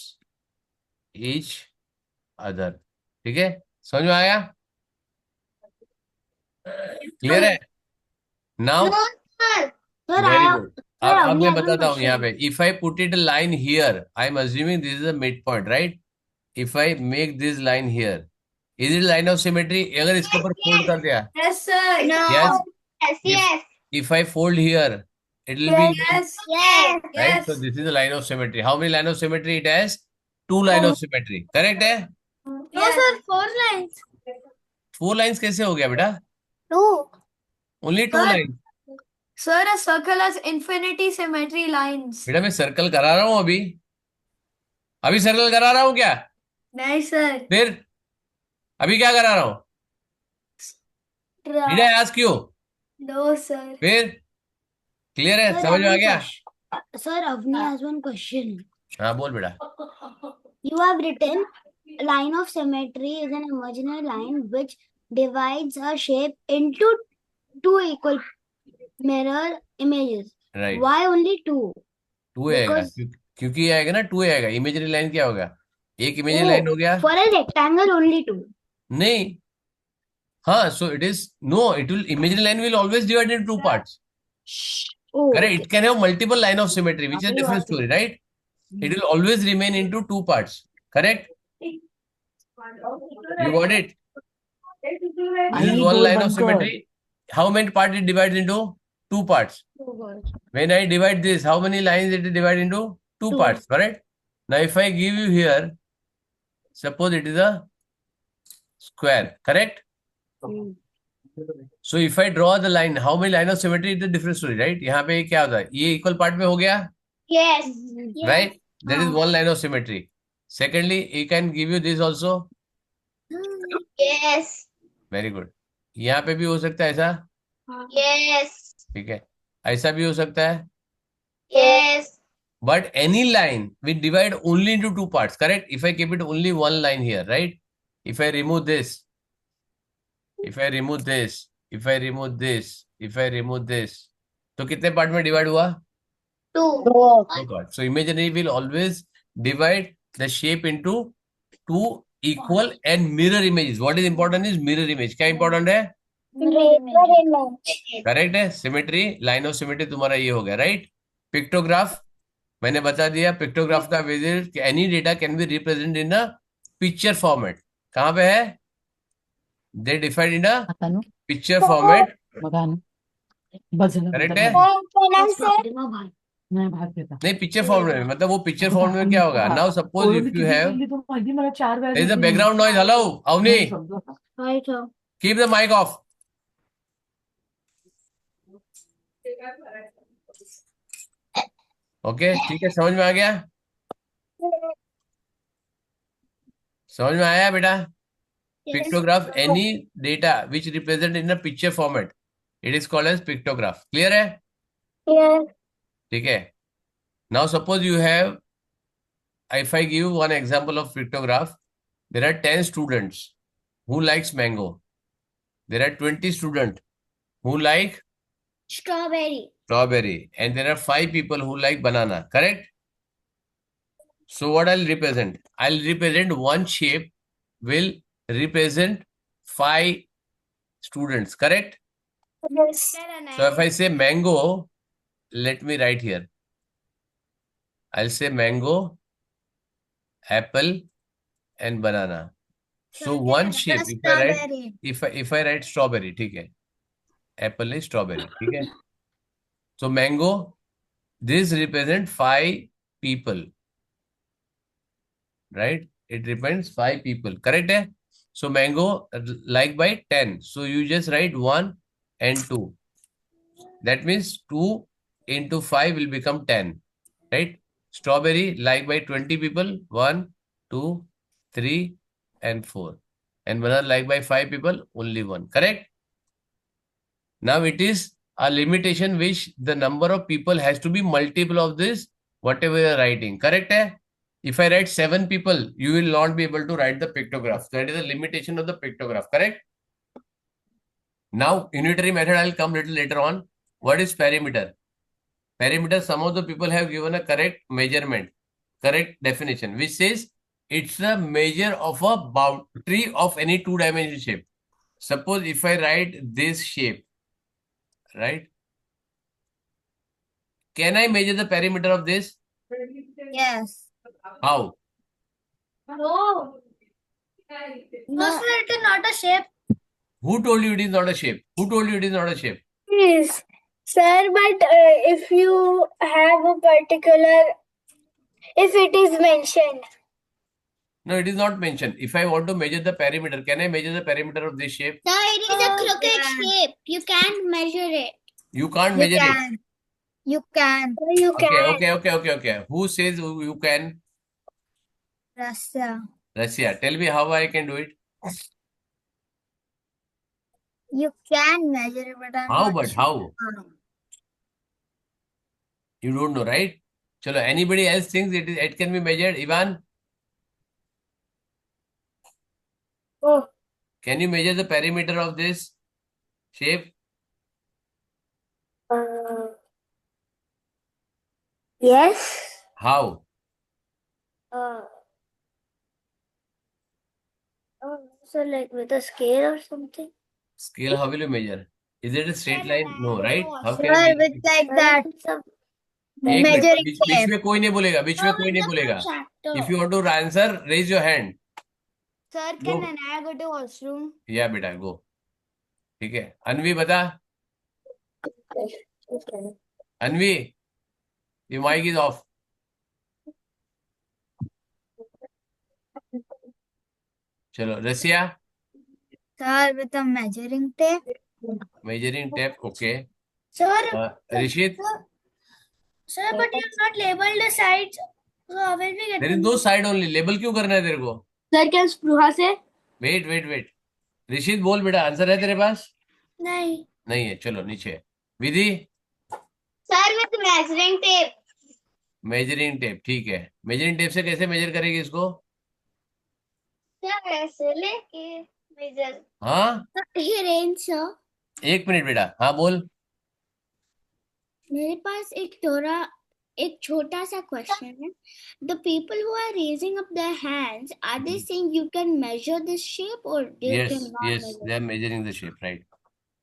each other। ठीक है, समझ में आया? क्लियर है? Now very good. अब मैं बताता हूँ यहाँ पे। If I put it line here, I am assuming this is a mid point, right? If I make this line here, is it line of symmetry? अगर इसके ऊपर फोल्ड कर दिया?
Yes, sir.
Yes.
Yes.
if I fold here, it will be
Yes.
Yes.
right. So
Yes.
this is the line of symmetry. How many line of symmetry it has? 2 line of symmetry. Correct है?
No,
Yes.
sir, 4 lines.
4 lines कैसे हो गया बेटा?
2.
Only 2
Sir.
lines.
Sir, a circle has infinity symmetry lines.
बेटा मैं circle करा रहा हूँ अभी सर्कल करा रहा हूँ क्या?
नहीं सर.
फिर अभी क्या करा रहा हूँ? Did I ask you?
No sir.
फिर क्लियर है? समझ में आ गया?
Sir, Avni has one question.
हाँ बोल बेटा.
You have written a line of symmetry is an imaginary line which divides a shape into 2 equal mirror images.
Right.
Why only 2?
2 आएगा
Because
क्योंकि ये आएगा ना 2 आएगा. इमेजिनरी लाइन क्या होगा? एक इमेजिनरी लाइन हो गया.
for a rectangle only 2.
नहीं. हाँ, so it is no. It will imaginary line will always divide into 2 parts.
Oh,
Correct.
okay.
It can have multiple line of symmetry, which is a different story, right? It will always remain into 2 parts. Correct. You got it. This is
आणि
one
door
line of
बंद कर.
symmetry. How many parts it divides into? 2 parts. When I divide this, how many lines it divide into? 2
Two.
parts. Correct. Now, if I give you here, suppose it is a square. Correct. So if I draw the line, how many line of symmetry is a different story, right? यहाँ पे क्या होता है? ये equal part में हो गया,
Yes.
right? That is one line of symmetry. Secondly, he can give you this also.
Yes.
Very good. यहाँ पे भी हो सकता है ऐसा,
Yes.
ठीक है. ऐसा भी हो सकता है.
Yes.
But any line we divide only into 2 parts, correct? If I keep it only one line here, right? If I remove this, if I remove this, if I remove this, if I remove this, तो कितने part में divide हुआ?
2.
2 parts. So imaginary will always divide the shape into 2 equal and mirror images. What is important is mirror image. क्या important है? Correct है. Symmetry, line of symmetry तुम्हारा ये हो गया, राइट? पिक्टोग्राफ मैंने बता दिया. पिक्टोग्राफ का visit any data can be represent in a picture format. कहां पे है? दे डिफाइंड इन अ
आता ना
पिक्चर फॉर्मेट.
बघा ना. बस झालं.
करेक्ट
आता
है.
बाहेर. नाही बाहेर देता.
नहीं, पिक्चर फॉर्मेट में मतलब वो पिक्चर फॉर्मेट में क्या होगा? Now suppose if you have
माहिती मला 4 वेळा
there is a background noise. Hello Avni,
Hi, sir.
Keep the mic off. Okay, ठीक है. समझ में आ गया? समझ में आया बेटा? Pictograph any data which represent in a picture format. It is called as pictograph. Clear है?
Yes.
ठीक है. Now suppose you have, if I give you one example of pictograph, there are 10 students who likes mango. There are 20 students who like
Strawberry.
strawberry, and there are 5 people who like banana. Correct? So what I'll represent? I'll represent one shape will represent 5 students. Correct?
Yes.
So if I say mango, let me write here. I'll say mango, apple, and banana. So one shape. If I write strawberry, ठीक है. Apple is strawberry, ठीक है. So mango, this represents 5 people, right? It represents 5 people. Correct है? So mango like by 10. So you just write 1 and 2. That means 2 into 5 will become 10, right? Strawberry like by 20 people, 1, 2, 3, and 4. And banana like by 5 people, only 1. Correct? Now it is a limitation which the number of people has to be multiple of this, whatever you are writing. Correct? Hai? If I write 7 people, you will not be able to write the pictograph. That is the limitation of the pictograph. Correct? Now, unitary method I will come little later on. What is perimeter? Perimeter, some of the people have given a correct measurement, correct definition, which says it's a measure of a boundary of any 2-dimensional shape. Suppose if I write this shape, right? Can I measure the perimeter of this?
Yes.
How?
No. No, sir, it is not a shape.
Who told you it is not a shape? Who told you it is not a shape?
Yes.
Sir, but if you have a particular, if it is mentioned,
No, it is not mentioned. If I want to measure the perimeter, can I measure the perimeter of this shape?
Sir, it is a crooked shape. You can't measure it.
You can't
You
measure it.
can. You can.
you
Okay. Who says you can?
Russia.
Russia. Tell me how I can do it.
You can measure it, but I'm
How,
not
but
sure.
how? You don't know, right? Chalo, anybody else thinks it can be measured? Ivan,
Oh,
can you measure the perimeter of this shape?
yes.
How?
So like with a scale or something.
Scale, how will you measure? Is it a straight line? No, right? How can
Sir,
it be?
with like that.
एक minute,
Measuring
बीच
tape.
में कोई नहीं बोलेगा, बीच में कोई नहीं बोलेगा. If you want to answer, raise your hand.
Sir,
Go.
can I go to washroom?
Yeah, बेटा, go. ठीक है. अन्वी बता. Anvi, your mic is off. चलो, रसिया.
Sir, with a measuring tape.
Measuring tape, okay.
Sir,
Rishit,
sir, but you have not labeled the sides. So how will we get
there is no side only. Label क्यों करना है तेरे को?
Sir, can Spruha say?
Wait. Rishit बोल बेटा, answer है तेरे पास?
नहीं.
नहीं है. चलो नीचे. विधि,
Sir, with measuring tape.
Measuring tape, ठीक है. मेजरिंग टेप से कैसे मेजर करेगी इसको?
Sir, ऐसे लेके measure.
हाँ,
Here, sir.
एक मिनट बेटा. हाँ बोल.
मेरे पास एक छोटा सा क्वेश्चन है. The people who are raising up their hands, are they saying you can measure this shape or they
Yes,
cannot measure?
they are measuring the shape, right?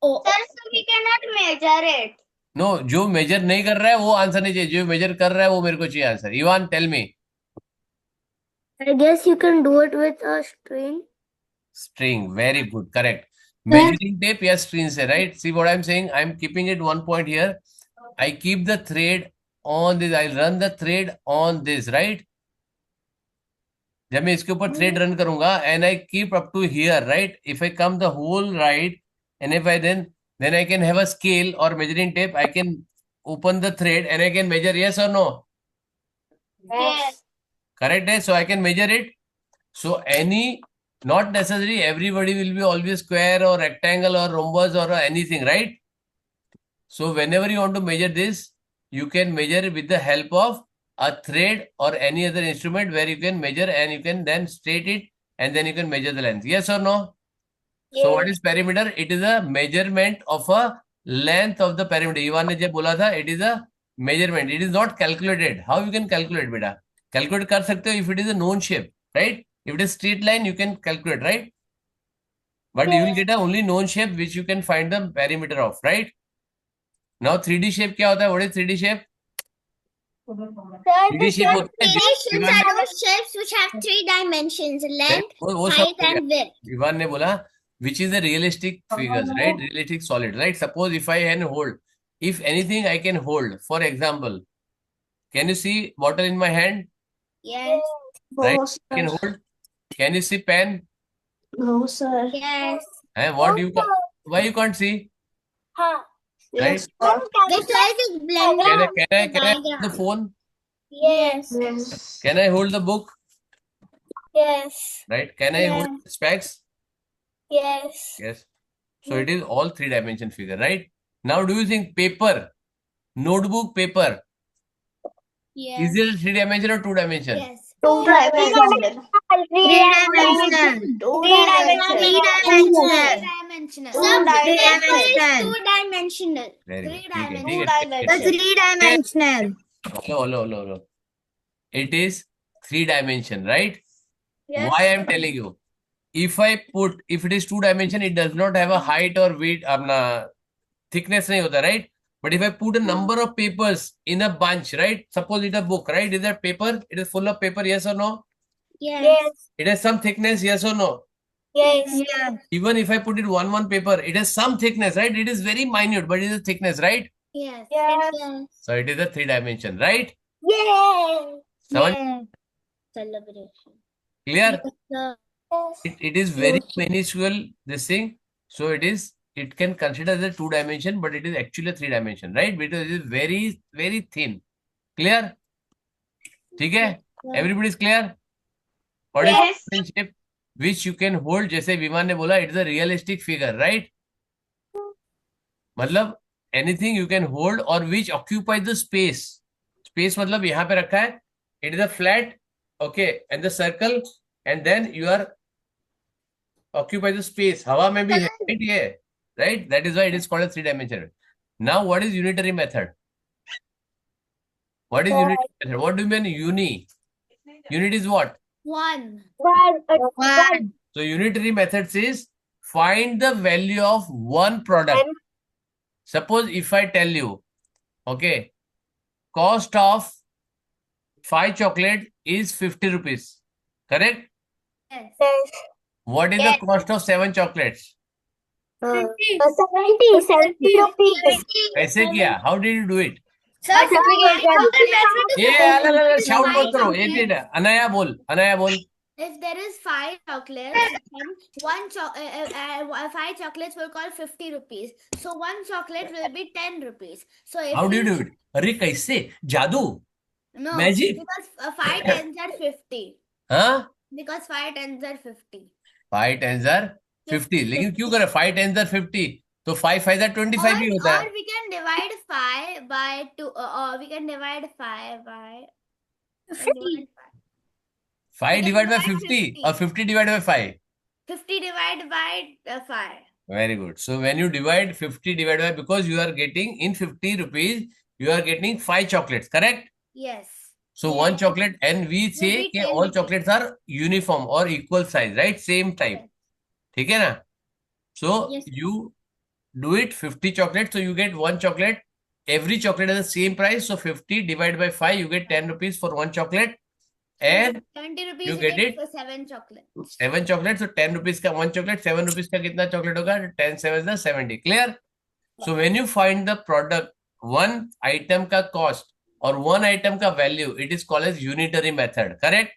Oh, sir, so we cannot measure it.
No, जो major नहीं कर रहा है वो answer नहीं चाहिए. जो major कर रहा है वो मेरे को चाहिए answer. Ivaan, tell me.
I guess you can do it with a string.
String, very good, correct. Measuring tape, yes, string से, right? See what I'm saying? I'm keeping it one point here. I keep the thread on this. I'll run the thread on this, right? जब मैं इसके ऊपर thread run करूंगा and I keep up to here, right? If I come the whole right and if I then I can have a scale or measuring tape. I can open the thread and I can measure, yes or no?
yes.
Correct, है? So I can measure it. So not necessarily everybody will be always square or rectangle or rhombus or anything, right? So whenever you want to measure this, you can measure with the help of a thread or any other instrument where you can measure and you can then straight it and then you can measure the length. Yes or no? So what is perimeter? It is a measurement of a length of the perimeter. Ivan ने जब बोला था, it is a measurement. It is not calculated. How you can calculate, बेटा? Calculate कर सकते हो if it is a known shape, right? If it is straight line, you can calculate, right? But you will get a only known shape which you can find the perimeter of, right? Now 3D shape क्या होता है? What is 3D shape? 3D shape होता है.
Dimensions are those shapes which have 3 dimensions: length,
वो सब
height, and width.
Ivan ने बोला which is the realistic figures, right? Realistic solid, right? Suppose if I can hold, if anything I can hold. For example, can you see bottle in my hand?
Yes.
Right?
No,
I can
sir.
hold. Can you see pen?
No, sir.
Yes.
What you why you can't see?
Huh.
Yes,
Right?
sir.
Because it's blended.
Can I hold the phone?
Yes.
Yes.
Can I hold the book?
Yes.
Right? Can I hold specs?
Yes.
Yes. So it is all 3-dimension figure, right? Now do you think paper, notebook paper,
Yes.
is it 3-dimension or 2-dimension?
Yes.
2-dimensional.
3-dimensional.
2-dimensional.
3-dimensional.
Sir, paper is
2-dimensional.
2-dimensional.
Very good.
3-dimensional.
ठीक है.
The 3-dimensional.
Hello. It is 3-dimension, right?
Yes.
Why I am telling you? If it is 2-dimension, it does not have a height or weight, अपना thickness नहीं होता, right? But if I put a number of papers in a bunch, right? Suppose it's a book, right? Is that paper? It is full of paper, yes or no?
Yes.
Yes.
It has some thickness, yes or no?
Yes.
Yeah.
Even if I put it one paper, it has some thickness, right? It is very minute, but it is a thickness, right?
Yes.
Yes.
Yes.
So it is a 3-dimension, right?
Yes.
समझ
Yes. Celebration.
clear?
Yes, sir.
Yes.
It is very minuscule, this thing. So it can consider as a 2-dimension, but it is actually a 3-dimension, right? Because it is very, very thin. Clear? ठीक है?
Sir.
Everybody is clear? What is
Yes.
shape which you can hold? जैसे विमान ने बोला, it is a realistic figure, right? मतलब anything you can hold or which occupies the space. Space मतलब यहाँ पे रखा है. It is a flat, okay, and the circle, and then you are occupy the space. हवा में भी है, right? ये, right? That is why it is called a 3-dimension. Now, what is unitary method? What is unitary method? What do you mean uni? Unit is what?
One.
One.
So unitary methods is find the value of one product.
One.
Suppose if I tell you, okay, cost of 5 chocolate is 50 rupees. Correct?
Yes.
Yes.
What is
Yes.
the cost of 7 chocolates?
70 rupees.
कैसे किया? How did you do it?
Sir,
ये अलग अलग shout मत करो. एक minute. Anaya बोल.
if there is 5 chocolates, then one 5 chocolates will cost 50 rupees. So one chocolate will be 10 rupees. So if
How do you
we-
do it? अरे कैसे? जादू?
No,
Magic?
because 5 tens are 50.
हाँ?
Because 5 tens are 50.
5 tens are 50. लेकिन क्यों करे? 5 tens are 50. तो 5 5 are 25 भी होता है.
Or we can divide 5 by 2. Or we can divide 5 by
50.
5 divided by 50
50.
or 50 divided by 5.
50 divided by 5.
Very good. So when you divide 50 divided by, because you are getting in 50 rupees, you are getting 5 chocolates, correct?
Yes.
So one chocolate, and we say
be
that
10
all
rupees.
chocolates are uniform or equal size, right? Same type. ठीक है ना? So
Yes.
you do it 50 chocolates, so you get one chocolate. Every chocolate has the same price, so 50 divided by 5, you get 10 rupees for one chocolate. And
70 rupees
you
you
get
get
it?
for 7 chocolates.
7 chocolates, so 10 rupees का one chocolate, 7 rupees का कितना chocolate होगा? 10 7 is 70. Clear? So when you find the product, one item का cost or one item का value, it is called as unitary method, correct?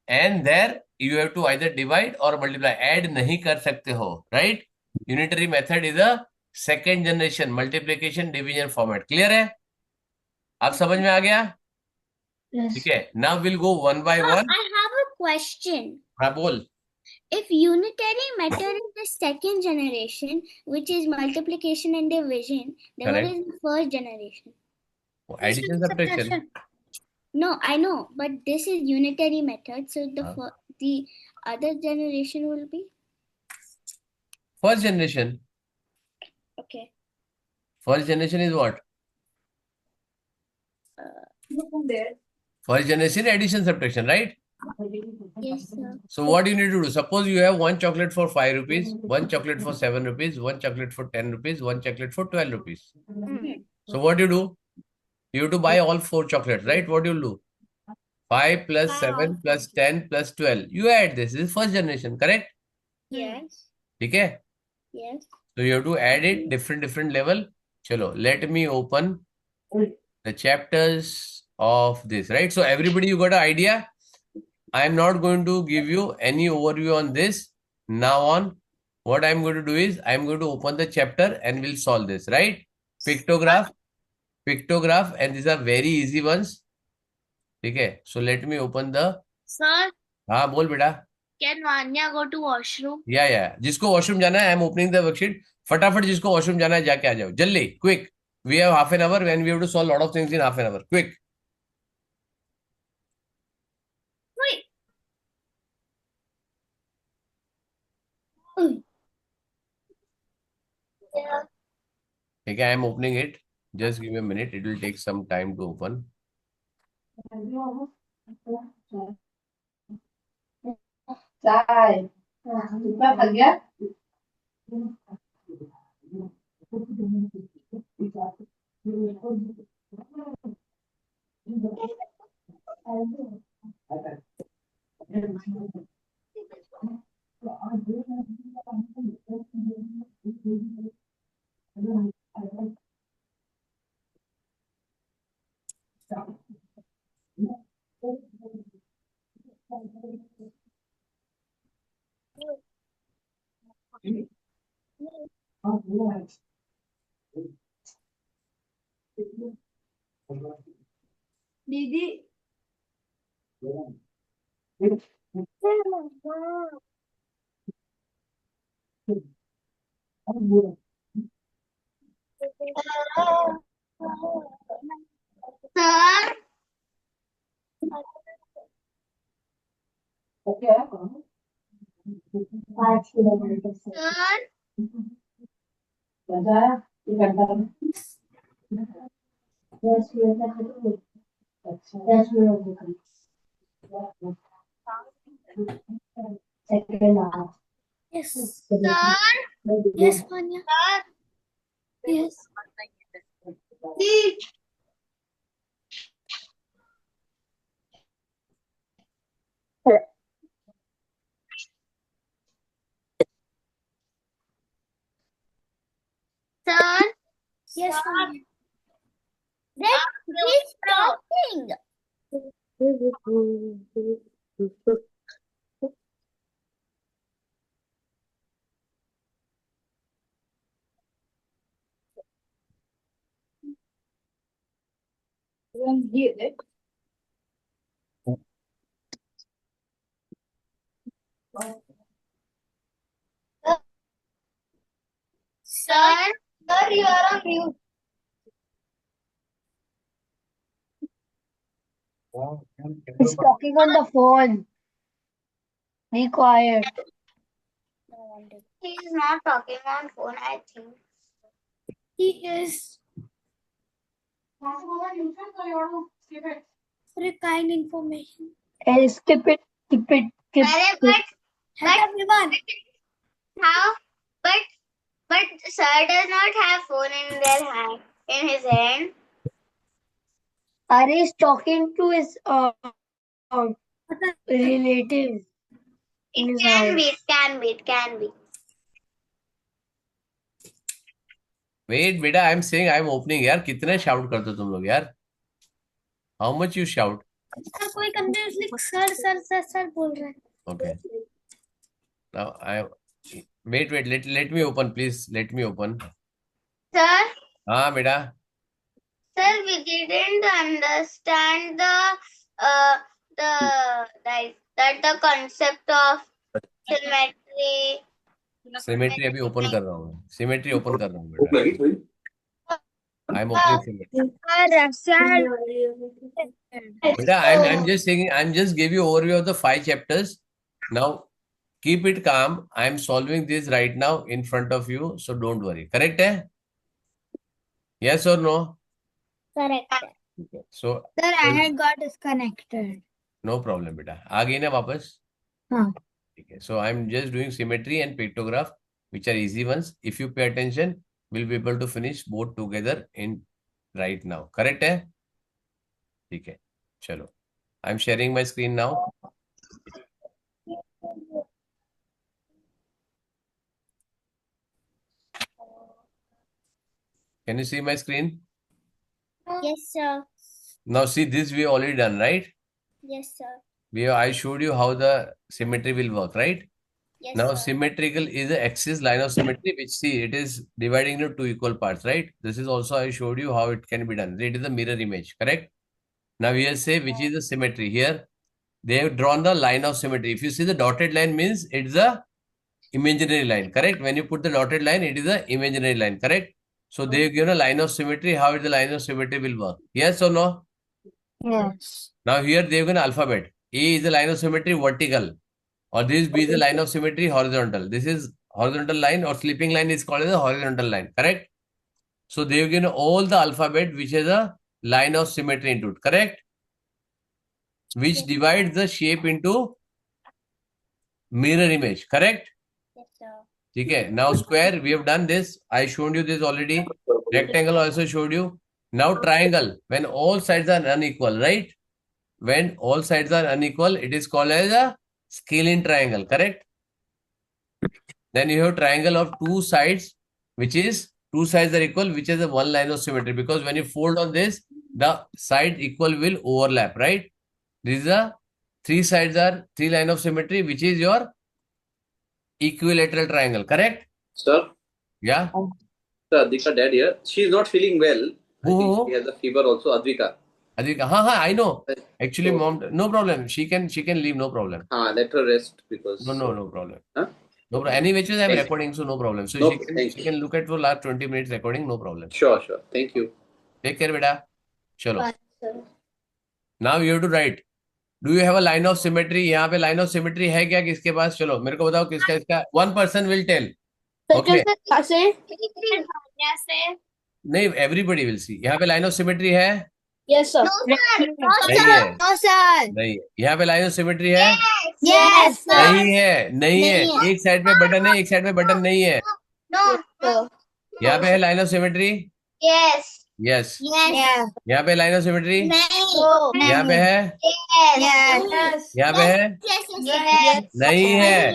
And there you have to either divide or multiply. Add नहीं कर सकते हो, right? Unitary method is a second generation multiplication division format. Clear है? आप समझ में आ गया? ठीक है. Now we'll go one by one.
I have a question.
हाँ बोल.
If unitary method is the second generation, which is multiplication and division, then what
Correct.
is the first generation?
Addition subtraction.
No, I know, but this is unitary method, so
Huh?
the other generation will be
First generation.
okay.
First generation is what? First generation addition subtraction, right?
Yes, sir.
So what you need to do? Suppose you have one chocolate for 5 rupees, one chocolate for 7 rupees, one chocolate for 10 rupees, one chocolate for 12 rupees. So what do you do? You have to buy all 4 chocolates, right? What do you do? 5 plus
Buy
7
all
plus
4
10 plus 12. You add this. This is first generation, correct?
Yes.
Okay?
Yes.
So you have to add it different level. Chalo, let me open the chapters of this, right? So everybody, you got an idea? I am not going to give you any overview on this. Now on, what I'm going to do is I'm going to open the chapter and we'll solve this, right? Pictograph, and these are very easy ones. Okay, so let me open the.
Sir,
हाँ बोल बेटा.
can Vanya go to washroom?
या जिसको washroom जाना है, I am opening the worksheet. फटाफट जिसको washroom जाना है जाके आ जाओ जल्दी, quick. We have half an hour when we have to solve lot of things in half an hour. Quick. ठीक है, I am opening it. Just give me a minute. It will take some time to open.
दीदी
Sir, sir,
Yes.
sir,
Yes, Manya.
sir.
Yes.
Teach. Sir,
Yes,
sir.
Manya. That he's talking.
Sir, sir, you are on mute.
He's talking on the phone. Be quiet.
He is not talking on phone, I think.
He is for a kind information.
Hey, skip it. Skip it. Skip.
Arey,
Skip.
Hello, everyone.
how? But sir does not have phone in his hand.
Ari is talking to his relative in
It
his
can
house.
be, it can be, it can be.
Wait, beta, I'm saying I'm opening यार. कितने shout करते हो तुम लोग यार? How much you shout?
Sir कोई continuously sir sir sir sir बोल रहा है.
Okay. Now wait. Let me open, please. Let me open.
Sir,
हाँ बेटा.
sir, we didn't understand the concept of symmetry.
Symmetry अभी open कर रहा हूँ. Symmetry open कर रहा हूँ बेटा. I'm opening symmetry. Beta, I'm just saying. I'm just give you overview of the 5 chapters. Now keep it calm. I'm solving this right now in front of you, so don't worry. Correct है? Yes or no?
Correct.
Okay. So
Sir, I had got disconnected.
no problem, बेटा. आ गई ना वापस?
हाँ.
ठीक है. So I'm just doing symmetry and pictograph, which are easy ones. If you pay attention, we'll be able to finish both together in right now. Correct है? ठीक है. चलो. I'm sharing my screen now. Can you see my screen?
Yes, sir.
Now see this we already done, right?
Yes, sir.
I showed you how the symmetry will work, right?
Yes,
Now
sir.
symmetrical is the axis line of symmetry, which see it is dividing into 2 equal parts, right? This is also I showed you how it can be done. It is a mirror image, correct? Now here say which is the symmetry. Here they have drawn the line of symmetry. If you see the dotted line means it's a imaginary line, correct? When you put the dotted line, it is a imaginary line, correct? So they have given a line of symmetry. How the line of symmetry will work? Yes or no?
Yes.
Now here they have given alphabet. A is the line of symmetry vertical, or this B is the line of symmetry horizontal. This is horizontal line or sleeping line is called as a horizontal line, correct? So they have given all the alphabet which has a line of symmetry into it, correct? Which divides the shape into mirror image, correct?
Yes, sir.
Okay, now square, we have done this. I showed you this already. Rectangle also showed you. Now triangle, when all sides are unequal, right? When all sides are unequal, it is called as a scalene triangle, correct? Then you have triangle of 2 sides, which is 2 sides are equal, which is a one line of symmetry. Because when you fold on this, the side equal will overlap, right? This is a three line of symmetry, which is your equilateral triangle, correct?
Sir,
Yeah.
sir, Advika dad here. She is not feeling well. I think
Who?
she has a fever also. Advika.
Advika, I know. Actually,
So,
mom, no problem. She can leave, no problem.
let her rest because.
No problem.
Huh?
No problem. Any which way I'm
Thank you.
recording, so no problem. So
No,
she can
thank you.
look at for last 20 minutes recording, no problem.
Sure. Thank you.
Take care, beta. Chalo.
Bye, sir.
Now you have to write. Do you have a line of symmetry? यहाँ पे line of symmetry है क्या किसके पास? चलो मेरे को बताओ किसका इसका. One person will tell. Okay. नहीं, everybody will see. यहाँ पे line of symmetry है?
Yes, sir.
नहीं है.
No, sir.
नहीं है. यहाँ पे line of symmetry है?
Yes, sir.
नहीं है. एक साइड पे बटन है, एक साइड पे बटन नहीं है.
No.
यहाँ पे है line of symmetry?
Yes.
Yes.
Yes.
यहाँ पे line of symmetry?
No.
यहाँ पे है?
Yes.
यहाँ पे है?
Yes.
नहीं है.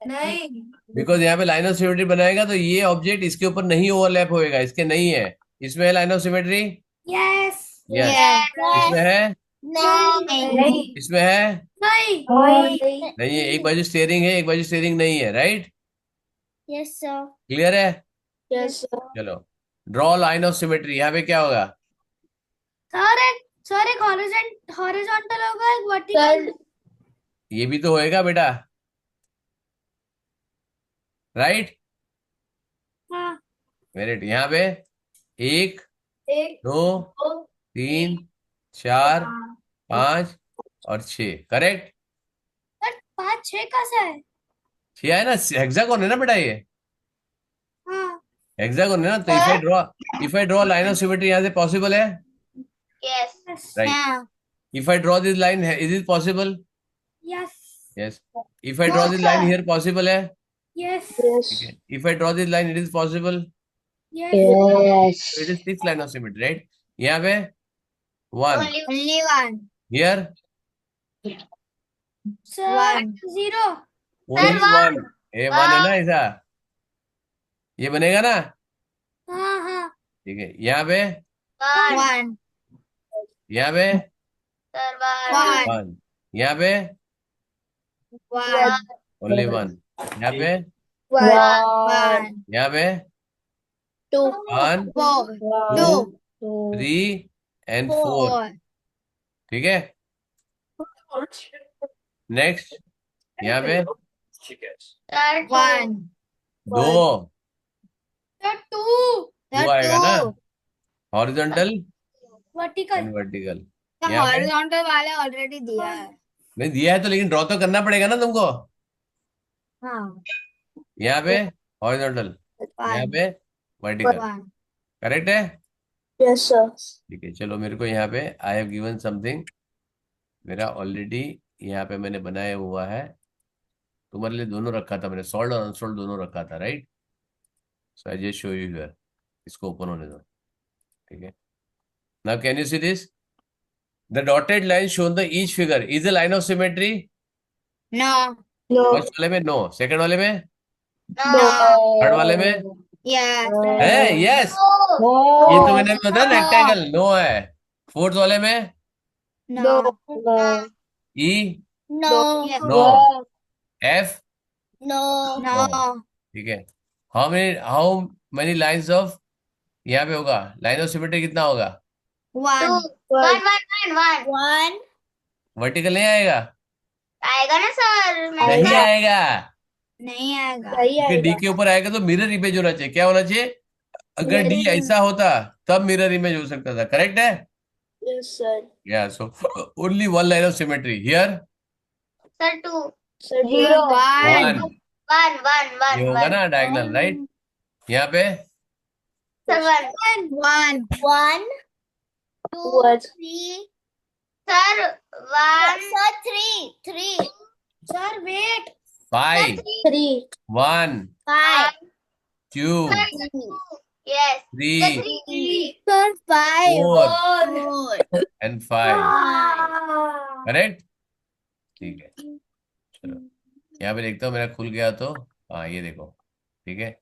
नहीं.
बिकॉज यहाँ पे लाइन ऑफ सिमेट्री बनाएगा तो ये ऑब्जेक्ट इसके ऊपर नहीं ओवरलैप होएगा, इसके नहीं है. इसमें है line of symmetry?
Yes.
Yes. इसमें है?
नहीं.
इसमें है?
नहीं.
नहीं है. एक बाजू स्टीयरिंग है, एक बाजू स्टीयरिंग नहीं है, राइट?
Yes, sir.
क्लियर है?
Yes, sir.
चलो ड्रॉ लाइन ऑफ सिमेट्री. यहाँ पे क्या होगा?
सर एक हॉरिजॉन्टल होगा, एक वर्टिकल.
ये भी तो होएगा बेटा, राइट?
हाँ.
वेरी. यहाँ पे 1
एक
2 3 4 5 और 6, करेक्ट?
सर 5 6 कैसे है?
6 है ना, हेक्सागोन है ना बेटा, ये
हाँ.
हेक्सागोन है ना. तो if I draw line of symmetry यहाँ से पॉसिबल है,
Yes.
Right? If I draw this line, is it possible?
Yes.
Yes. If I draw this line here, possible है?
Yes.
ठीक है. If I draw this line, it is possible.
Yes.
It is 6 line of symmetry, right? यहाँ पे 1,
Only one.
Here
Sir, 0.
Only 1. ए 1 है ना, ऐसा ये बनेगा ना.
हाँ.
ठीक है. यहाँ पे
1.
यहाँ पे
Sir,
1. यहाँ पे
1.
ओनली 1. यहाँ पे
1.
यहाँ पे
2.
1
4. 2.
3 and 4.
4.
ठीक है. नेक्स्ट यहाँ पे
1.
2
Sir, 2.
आएगा ना, हॉरिजॉन्टल
Vertical.
And vertical. यहाँ पे
हॉरिजॉन्टल वाले ऑलरेडी दिया है.
नहीं दिया है तो, लेकिन ड्रॉ तो करना पड़ेगा ना तुमको.
हाँ.
यहाँ पे हॉरिजॉन्टल, यहाँ
1.
पे वर्टिकल,
1.
करेक्ट है?
Yes, sir.
ठीक है. चलो मेरे को यहाँ पे आई हैव गिवन समथिंग, मेरा ऑलरेडी यहाँ पे मैंने बनाया हुआ है. तुम्हारे लिए दोनों रखा था मैंने, सॉल्ड और अनसॉल्ड दोनों रखा था, right? So I just show you here. इसको ओपन होने दो. ठीक है. Now can you see this? The dotted line shown the each figure is a line of symmetry.
No.
No.
First वाले में नो, सेकंड वाले में,
No.
थर्ड वाले में
Yes.
है. यस, ये तो मैंने बताया रेक्टेंगल नो है. फोर्थ वाले में
No.
E
No.
No, F
No.
No.
ठीक है. हाउ मेनी लाइंस ऑफ, यहाँ पे होगा लाइन ऑफ सिमेट्री कितना होगा?
1. 1.
वर्टिकल नहीं आएगा?
आएगा ना सर?
नहीं आएगा.
नहीं आएगा.
क्योंकि डी के ऊपर आएगा तो मिरर इमेज होना चाहिए. क्या होना चाहिए? अगर डी ऐसा होता तब मिरर इमेज हो सकता था, करेक्ट है?
Yes, sir.
या so only one line of symmetry here.
Sir 2.
Sir,
0.
1
1.
ये होगा ना डायगोनल, राइट? यहाँ पे
Sir 1. 1.
1, 2,
One.
3.
Sir 1.
Sir, 3.
Sir wait.
5
3.
1
5.
2
Yes.
3
Sir 5.
4 and 5, correct? ठीक है. चलो यहाँ पे देखता हूँ मेरा खुल गया तो, हाँ ये देखो. ठीक है.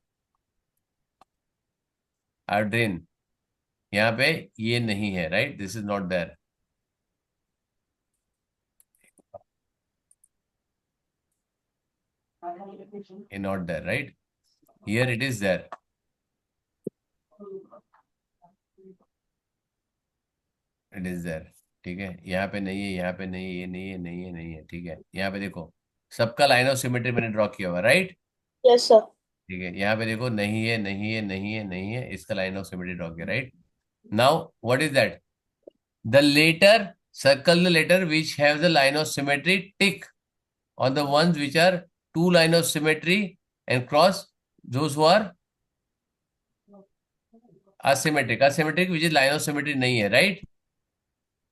I've drawn यहाँ पे ये नहीं है, right, this is not there. Not there, right? Here it is there. It is there. ठीक है, यहाँ पे नहीं है, यहाँ पे नहीं है, ये नहीं है, नहीं है, नहीं है. ठीक है, यहाँ पे देखो सबका लाइन ऑफ सिमेट्री मैंने ड्रॉ किया हुआ, राइट.
Yes, sir.
ठीक है, यहाँ पे देखो नहीं है, नहीं है, नहीं है, नहीं है, इसका लाइन ऑफ सिमेट्री ड्रॉ किया, right. Now what is that? The letter, circle the letter which have the line of symmetry, tick on the ones which are two line of symmetry and cross those who are asymmetric. Asymmetric which is line of symmetry नहीं है, right.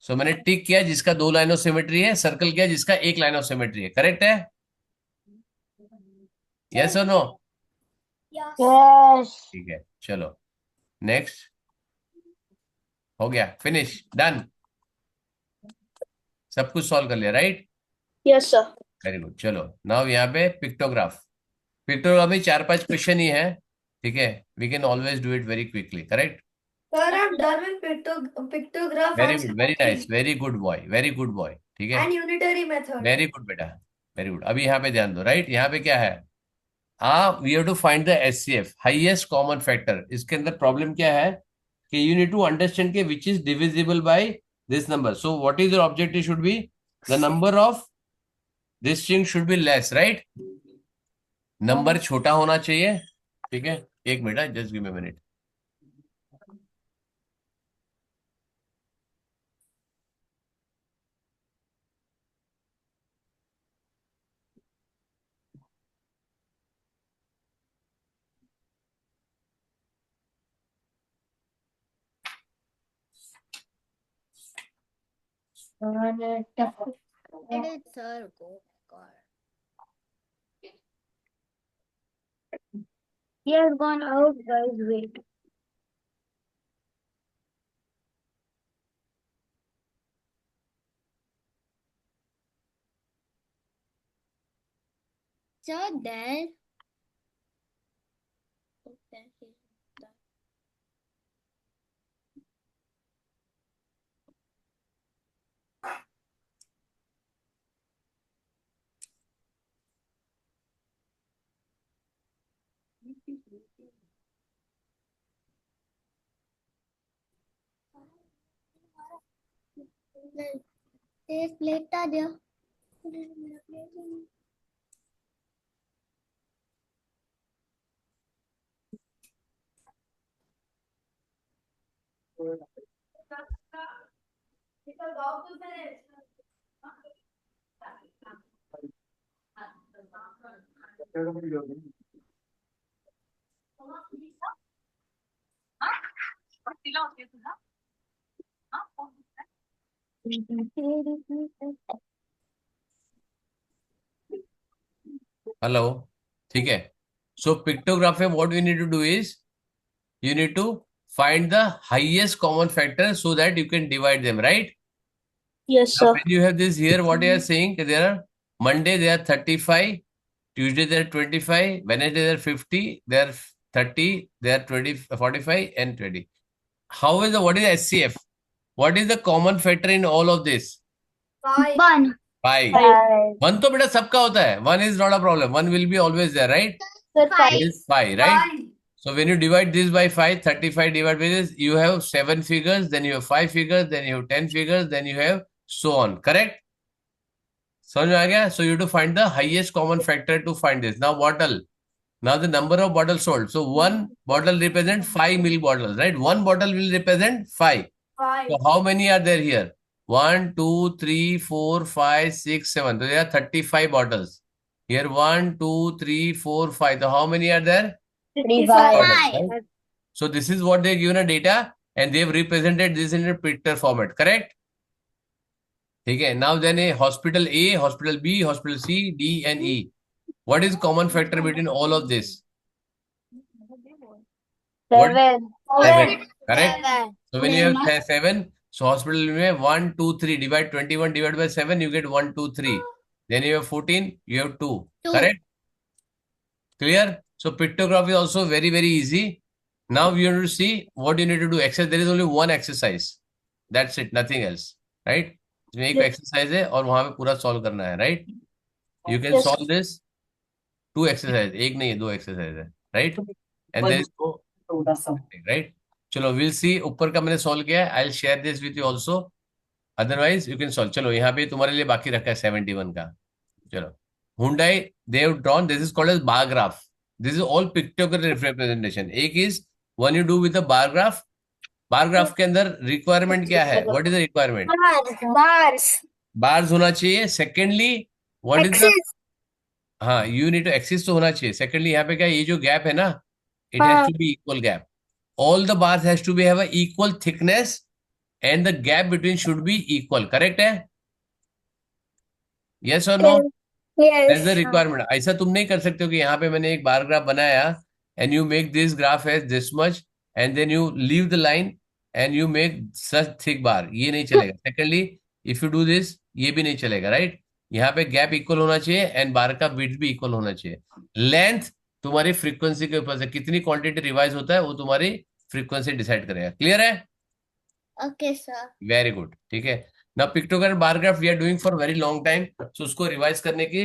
सो मैंने टिक किया जिसका दो line of symmetry है, circle किया जिसका एक लाइन ऑफ सिमेट्री है. करेक्ट है? यस और नो?
Yes.
ठीक है, चलो नेक्स्ट. हो गया, फिनिश, डन. सब कुछ सॉल्व कर लिया, right.
Yes, sir.
Very good. चलो नाउ यहाँ पे पिक्टोग्राफ. पिक्टोग्राफ में 4-5 क्वेश्चन ही है. ठीक है, we can always do it very quickly. Correct.
Sir, I'm done with pictograph
very
and
good, very nice,
symmetry
very good boy, very good boy. ठीक है,
and unitary method.
Very good बेटा, very good. अभी यहाँ पे ध्यान दो, right. यहाँ पे क्या है? We have to find the HCF, highest common factor. इसके अंदर प्रॉब्लम क्या है कि यू नीड टू अंडरस्टैंड के which is divisible by this number. So what is your objective should be the number of this thing should be less, right. Number छोटा होना चाहिए. ठीक है, एक minute, just give me minute.
Sir, go.
He has gone out, guys. Wait.
Sir, there. Okay. There's plate there.
हेलो. ठीक है, so pictograph में what we need to do is you need to find the highest common factor so that you can divide them, right.
Yes,
Now
sir.
when you have this here, what you are saying, there are Monday there are 35, Tuesday there are 25, Wednesday there are 50, there are 30, there are 20, 45 and 20. How is what is SCF? What is the common factor in all of this?
5.
1.
5.
5.
1 तो बेटा सबका होता है. 1 is not a problem. 1 will be always there, right?
Sir,
It
5.
is 5, right?
5.
So when you divide this by 5, 35 divided by this, you have 7 figures, then you have 5 figures, then you have 10 figures, then you have so on. Correct? समझ में आ गया? So you have to find the highest common factor to find this. Now bottle. Now the number of bottles sold. So one bottle represents 5 milk bottles, right? One bottle will represent 5.
5.
So how many are there here? 1, 2, 3, 4, 5, 6, 7. So there are 35 bottles. Here 1, 2, 3, 4, 5. So how many are there?
35.
Bottles, right? So this is what they given a data and they've represented this in a picture format, correct? ठीक है. Now then a hospital A, hospital B, hospital C, D and E. What is common factor between all of this?
7.
7, correct?
7.
So when you have 7, so hospital में 1, 2, 3 divide 21 divided by 7, you get 1, 2, 3. Then you have 14, you have 2.
Two.
Correct? Clear? So pictograph is also very, very easy. Now you need to see what you need to do. Exercise. There is only one exercise. That's it. Nothing else. Right? इसमें एक exercise है और वहां पे पूरा solve करना है. Right? You can
Yes.
solve this 2 exercise. एक नहीं है, 2 exercise है. Right? And there is no right? चलो we'll see. ऊपर का मैंने solve किया है. I'll share this with you also. Otherwise you can solve. चलो यहाँ पे तुम्हारे लिए बाकी रखा है 71 का. चलो. Hyundai, they have drawn. This is called as bar graph. This is all pictorial representation. एक is when you do with the bar graph. Bar graph के अंदर रिक्वायरमेंट क्या है? What is the requirement?
Bars.
Bars होना चाहिए. Secondly what is the,
Axis.
हाँ, you need to axis तो होना चाहिए. सेकेंडली यहाँ पे क्या, ये जो गैप है ना, it has to be equal gap. All the bars has to be have a equal thickness and the gap between should be equal. Correct है? यस और no? That's the
Yes.
Requirement. ऐसा तुम नहीं कर सकते हो कि यहाँ पे मैंने एक बार ग्राफ बनाया and you make this graph as this much and then you leave the line and you make such thick bar. ये नहीं चलेगा. Secondly if you do this, ये भी नहीं चलेगा. राइट? यहाँ पे गैप इक्वल होना चाहिए एंड बार का विड्थ भी इक्वल होना चाहिए. लेंथ तुम्हारी फ्रीक्वेंसी के ऊपर से, कितनी क्वांटिटी रिवाइज होता है वो तुम्हारी फ्रीक्वेंसी डिसाइड करेगा. क्लियर है?
Okay, sir.
Very good. ठीक है. ना pictograph bar graph we are doing for very long time, so उसको रिवाइज करने की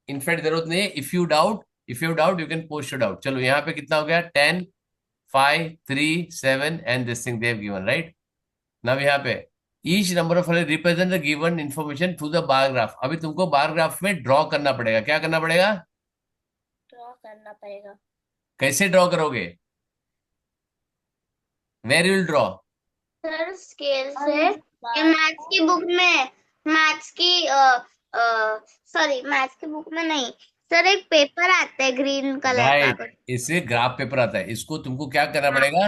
इनफैक्ट जरूरत नहीं है. If you doubt you can post your doubt. चलो यहाँ पे कितना हो गया? 10, 5, 3, 7 and this thing they have given. Right? Now यहाँ पे each number of represent the given information through the bar graph. अभी तुमको बार ग्राफ में ड्रॉ करना पड़ेगा. क्या करना पड़ेगा?
ड्रॉ करना पड़ेगा.
कैसे ड्रॉ करोगे? Where will draw?
Sir scale से मैथ्स की बुक में, मैथ्स की सॉरी मैथ्स की बुक में नहीं सर, एक पेपर आता है ग्रीन कलर का.
राइट, इससे ग्राफ पेपर आता है. इसको तुमको क्या करना पड़ेगा?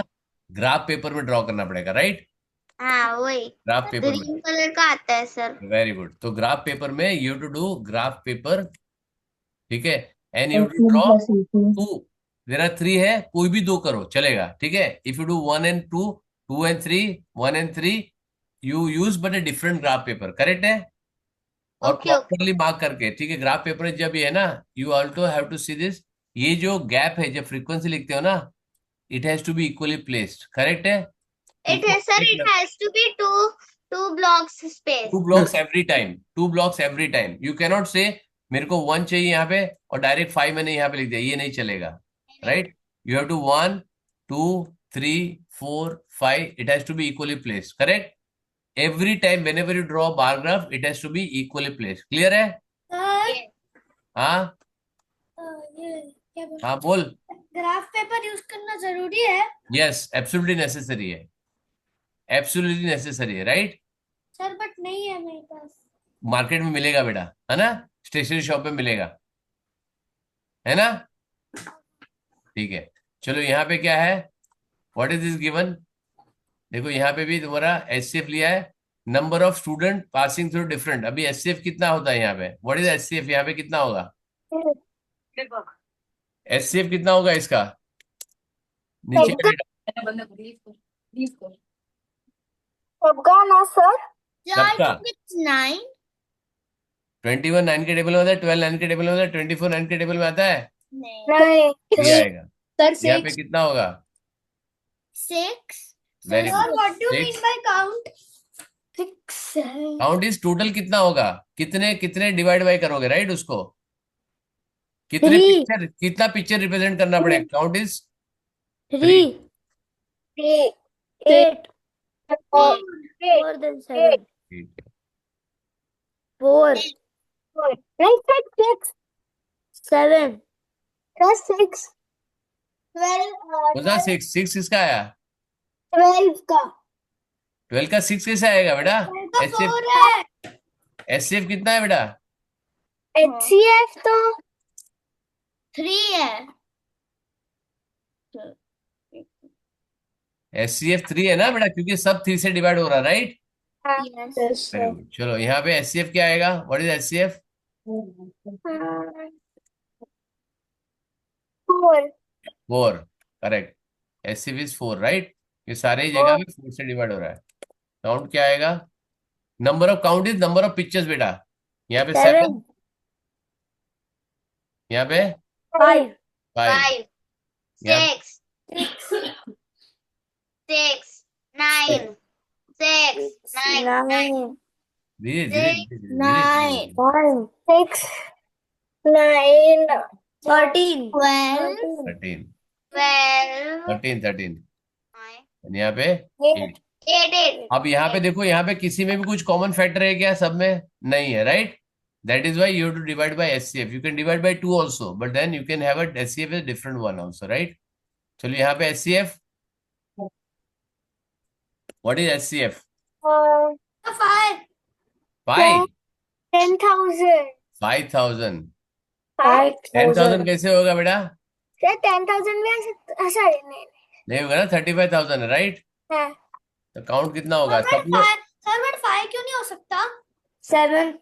ग्राफ पेपर में ड्रॉ करना पड़ेगा. राइट?
हाँ वही
ग्राफ पेपर में.
ग्रीन कलर का आता है सर.
Very good. तो ग्राफ पेपर में you to do graph paper. ठीक है? And you to draw 2. There are 3 है, कोई भी 2 करो चलेगा. ठीक है? If you do 1 and 2, 2 and 3, 1 and 3, you use but a different graph paper. Correct है? और
Okay,
प्रॉपरली मार्क करके. ठीक है? ग्राफ पेपर जब ये है ना, you also have to see this. ये जो गैप है, जब फ्रीक्वेंसी लिखते हो ना, it has to be equally placed. Correct है?
it has sir, it has to be two blocks space.
2 blocks every time. 2 blocks every time. You cannot say मेरे को 1 चाहिए यहाँ पे और डायरेक्ट 5 मैंने यहाँ पे लिख दिया. ये नहीं चलेगा. Right? You have to 1, 2, 3, 4, 5. It has to be equally placed. Correct? Every time whenever you draw a bar graph, it has to be equally placed. Clear है? हाँ हाँ बोल.
ग्राफ पेपर यूज करना जरूरी है
यस, एब्सोल्युटली नेसेसरी है. Absolutely necessary है. Right?
Sir, but नहीं है मेरे पास.
मार्केट में मिलेगा बेटा, है ना? स्टेशनरी शॉप में मिलेगा, है ना? ठीक है. चलो यहाँ पे क्या है? What is this given? देखो यहाँ पे भी तुम्हारा एचसीएफ लिया है. Number of student passing through different. अभी एचसीएफ कितना होता है यहाँ पे? What is HCF? यहाँ पे कितना होगा? एचसीएफ कितना होगा इसका? नीचे
सबका ना सर.
सबका.
It's 9.
21 9 के टेबल में आता है, 12 9 के टेबल में आता है, 24 9 के टेबल में आता है.
नहीं.
नहीं.
ये आएगा.
Sir,
यहाँ पे कितना होगा?
6.
Very
Sir,
good.
what do you mean by count?
6.
Count is total कितना होगा? कितने कितने डिवाइड बाय करोगे? राइट? उसको कितने
3.
पिक्चर, कितना पिक्चर रिप्रेजेंट करना पड़ेगा? Count is
3.
3,
8.
4,
more than 7. 4.
right side 6,
7.
plus 6,
12 6 किसका आया?
12 का.
12 का 6 कैसे आएगा बेटा? एचसीएफ, एचसीएफ कितना है बेटा?
HCF तो
3 है.
एचसीएफ 3 है ना बेटा, क्योंकि सब 3 से डिवाइड हो रहा है. Right?
Yes.
yes,
very good. चलो यहाँ पे एचसीएफ क्या आएगा? What is HCF?
4,
4. Correct. HCF is 4. Right? ये सारे जगह में 4 से डिवाइड हो रहा है. काउंट क्या आएगा? Number of count is number of pictures बेटा. यहाँ पे 7, यहाँ पे
5.
5,
5,
यहाँ
6, 6 9 6 9
धीरे धीरे धीरे धीरे
Nine.
धीरे
6 9
13.
12
13
12
13 यहाँ पे 8।
8
अब यहाँ पे देखो, यहाँ पे किसी में भी कुछ कॉमन फैक्टर है क्या? सब में नहीं है, right? That is why you to divide by HCF. You can divide by 2 also, but then you can have a HCF is different one also, right? चलो यहाँ पे एचसीएफ, व्हाट इज एचसीएफ?
5.
5
10,000
5000
5,000
10,000 कैसे होगा बेटा?
सर 10,000 भी आ सकता, sorry नहीं
नहीं होगा ना, 35,000 है, राइट?
हाँ
तो काउंट कितना होगा सब लोग?
सर बट 5 क्यों नहीं हो सकता?
7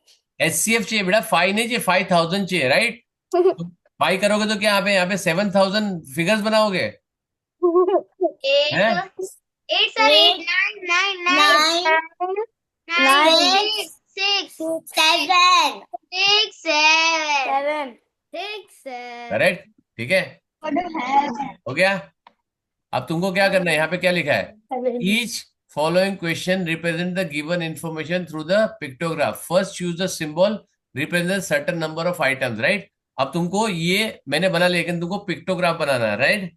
एचसीएफ चाहिए बेटा, 5 नहीं चाहिए, 5000 चाहिए, राइट? 5 करोगे तो क्या यहाँ पे 7,000 फिगर्स बनाओगे?
8
हैं?
8 sir 8 9 9 9 6
7.
6 7
6.
करेक्ट, ठीक है, हो गया। अब तुमको क्या करना है? यहाँ पे क्या लिखा है? Each following question represent the given information through the pictograph. First choose the symbol represent certain number of items, right? अब तुमको ये मैंने बना लिया, लेकिन तुमको पिक्टोग्राफ बनाना है, राइट?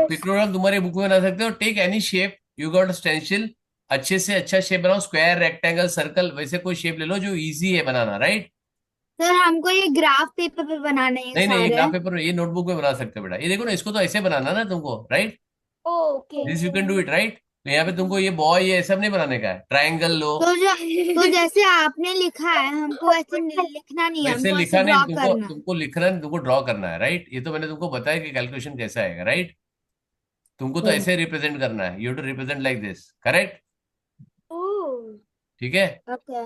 पिक्टोग्राफ तुम्हारी बुक में बना सकते हो। Take any shape you got stencil, अच्छे से अच्छा शेप बनाओ, स्क्वायर, रेक्टेंगल, सर्कल, वैसे कोई शेप ले लो जो इजी है बनाना, राइट?
सर हमको ये ग्राफ पेपर पे बनाने हैं
नहीं नहीं, ये
सारे.
ग्राफ पेपर, ये नोटबुक में बना सकते हो बेटा। ये देखो ना, इसको तो ऐसे बनाना ना तुमको, right?
Okay.
This you can do it, right? तो यहाँ पे तुमको ये बॉय ये सब नहीं बनाने का है। ट्रायंगल लो,
तो जैसे आपने लिखा है हमको ऐसे लिखना नहीं है,
वैसे
हमको
लिखा
ऐसे
नहीं,
ड्रॉ
तुमको
करना.
तुमको लिखना नहीं, तुमको ड्रॉ करना है, राइट? ये तो मैंने तुमको बताया कि कैलकुलेशन कैसा आएगा, राइट? तुमको तो ऐसे रिप्रेजेंट करना है, you to represent like this, correct? ठीक है,
okay.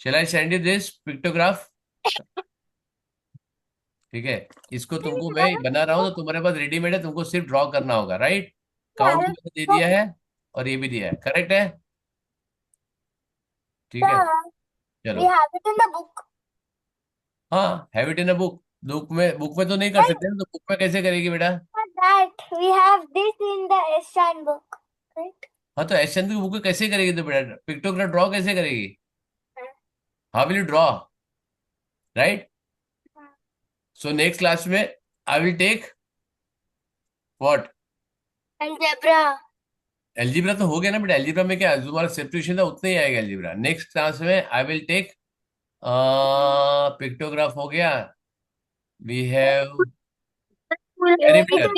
Shall I send you this pictograph? ठीक है, इसको तुमको मैं बना रहा हूँ तो तुम्हारे पास रेडीमेड है, तुमको सिर्फ ड्रॉ करना होगा, राइट? काउंट मैंने दे दिया है और ये भी दिया है, करेक्ट है? ठीक है,
we
चलो।
have it in the book.
हाँ, have it in a book. Book में तो नहीं कर सकते ना, तो बुक में कैसे करेगी बेटा?
That we have this in the Eshan book, right?
हाँ, तो एशन की बुक में कैसे करेगी तो बेटा? पिक्टोग्राफ ड्रॉ कैसे करेगी? How will you draw, right? So next class में I will take what?
Algebra.
Algebra तो हो गया ना बेटा। एल्जीब्रा में क्या तुम्हारा सब्स्टिट्यूशन था, उतना ही आएगा एल्जीब्रा। नेक्स्ट क्लास में आई विल टेक पिक्टोग्राफ हो गया, we have perimeter,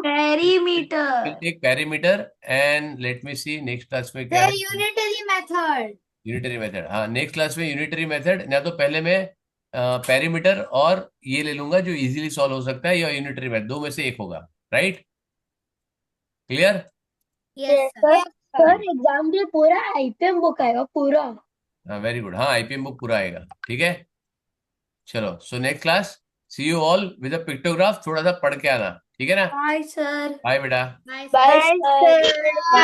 perimeter.
Will take perimeter and let me see next class में क्या है।
Unitary method.
यूनिटरी मेथड, हाँ नेक्स्ट क्लास में यूनिटरी मेथड। या तो पहले मैं पेरीमीटर और ये ले लूंगा जो इजीली सॉल्व हो सकता है, या यूनिटरी मेथड, दो में से एक होगा, right? Clear?
Yes
sir exam के लिए पूरा आइटम बुक आएगा पूरा.
हाँ वेरी गुड, हाँ आईपीएम बुक पूरा आएगा, ठीक है। चलो, so next class see you all with a pictograph, थोड़ा सा पढ़ के आना, ठीक है ना?
Bye sir.
बाय बेटा।
Bye
Bye, sir.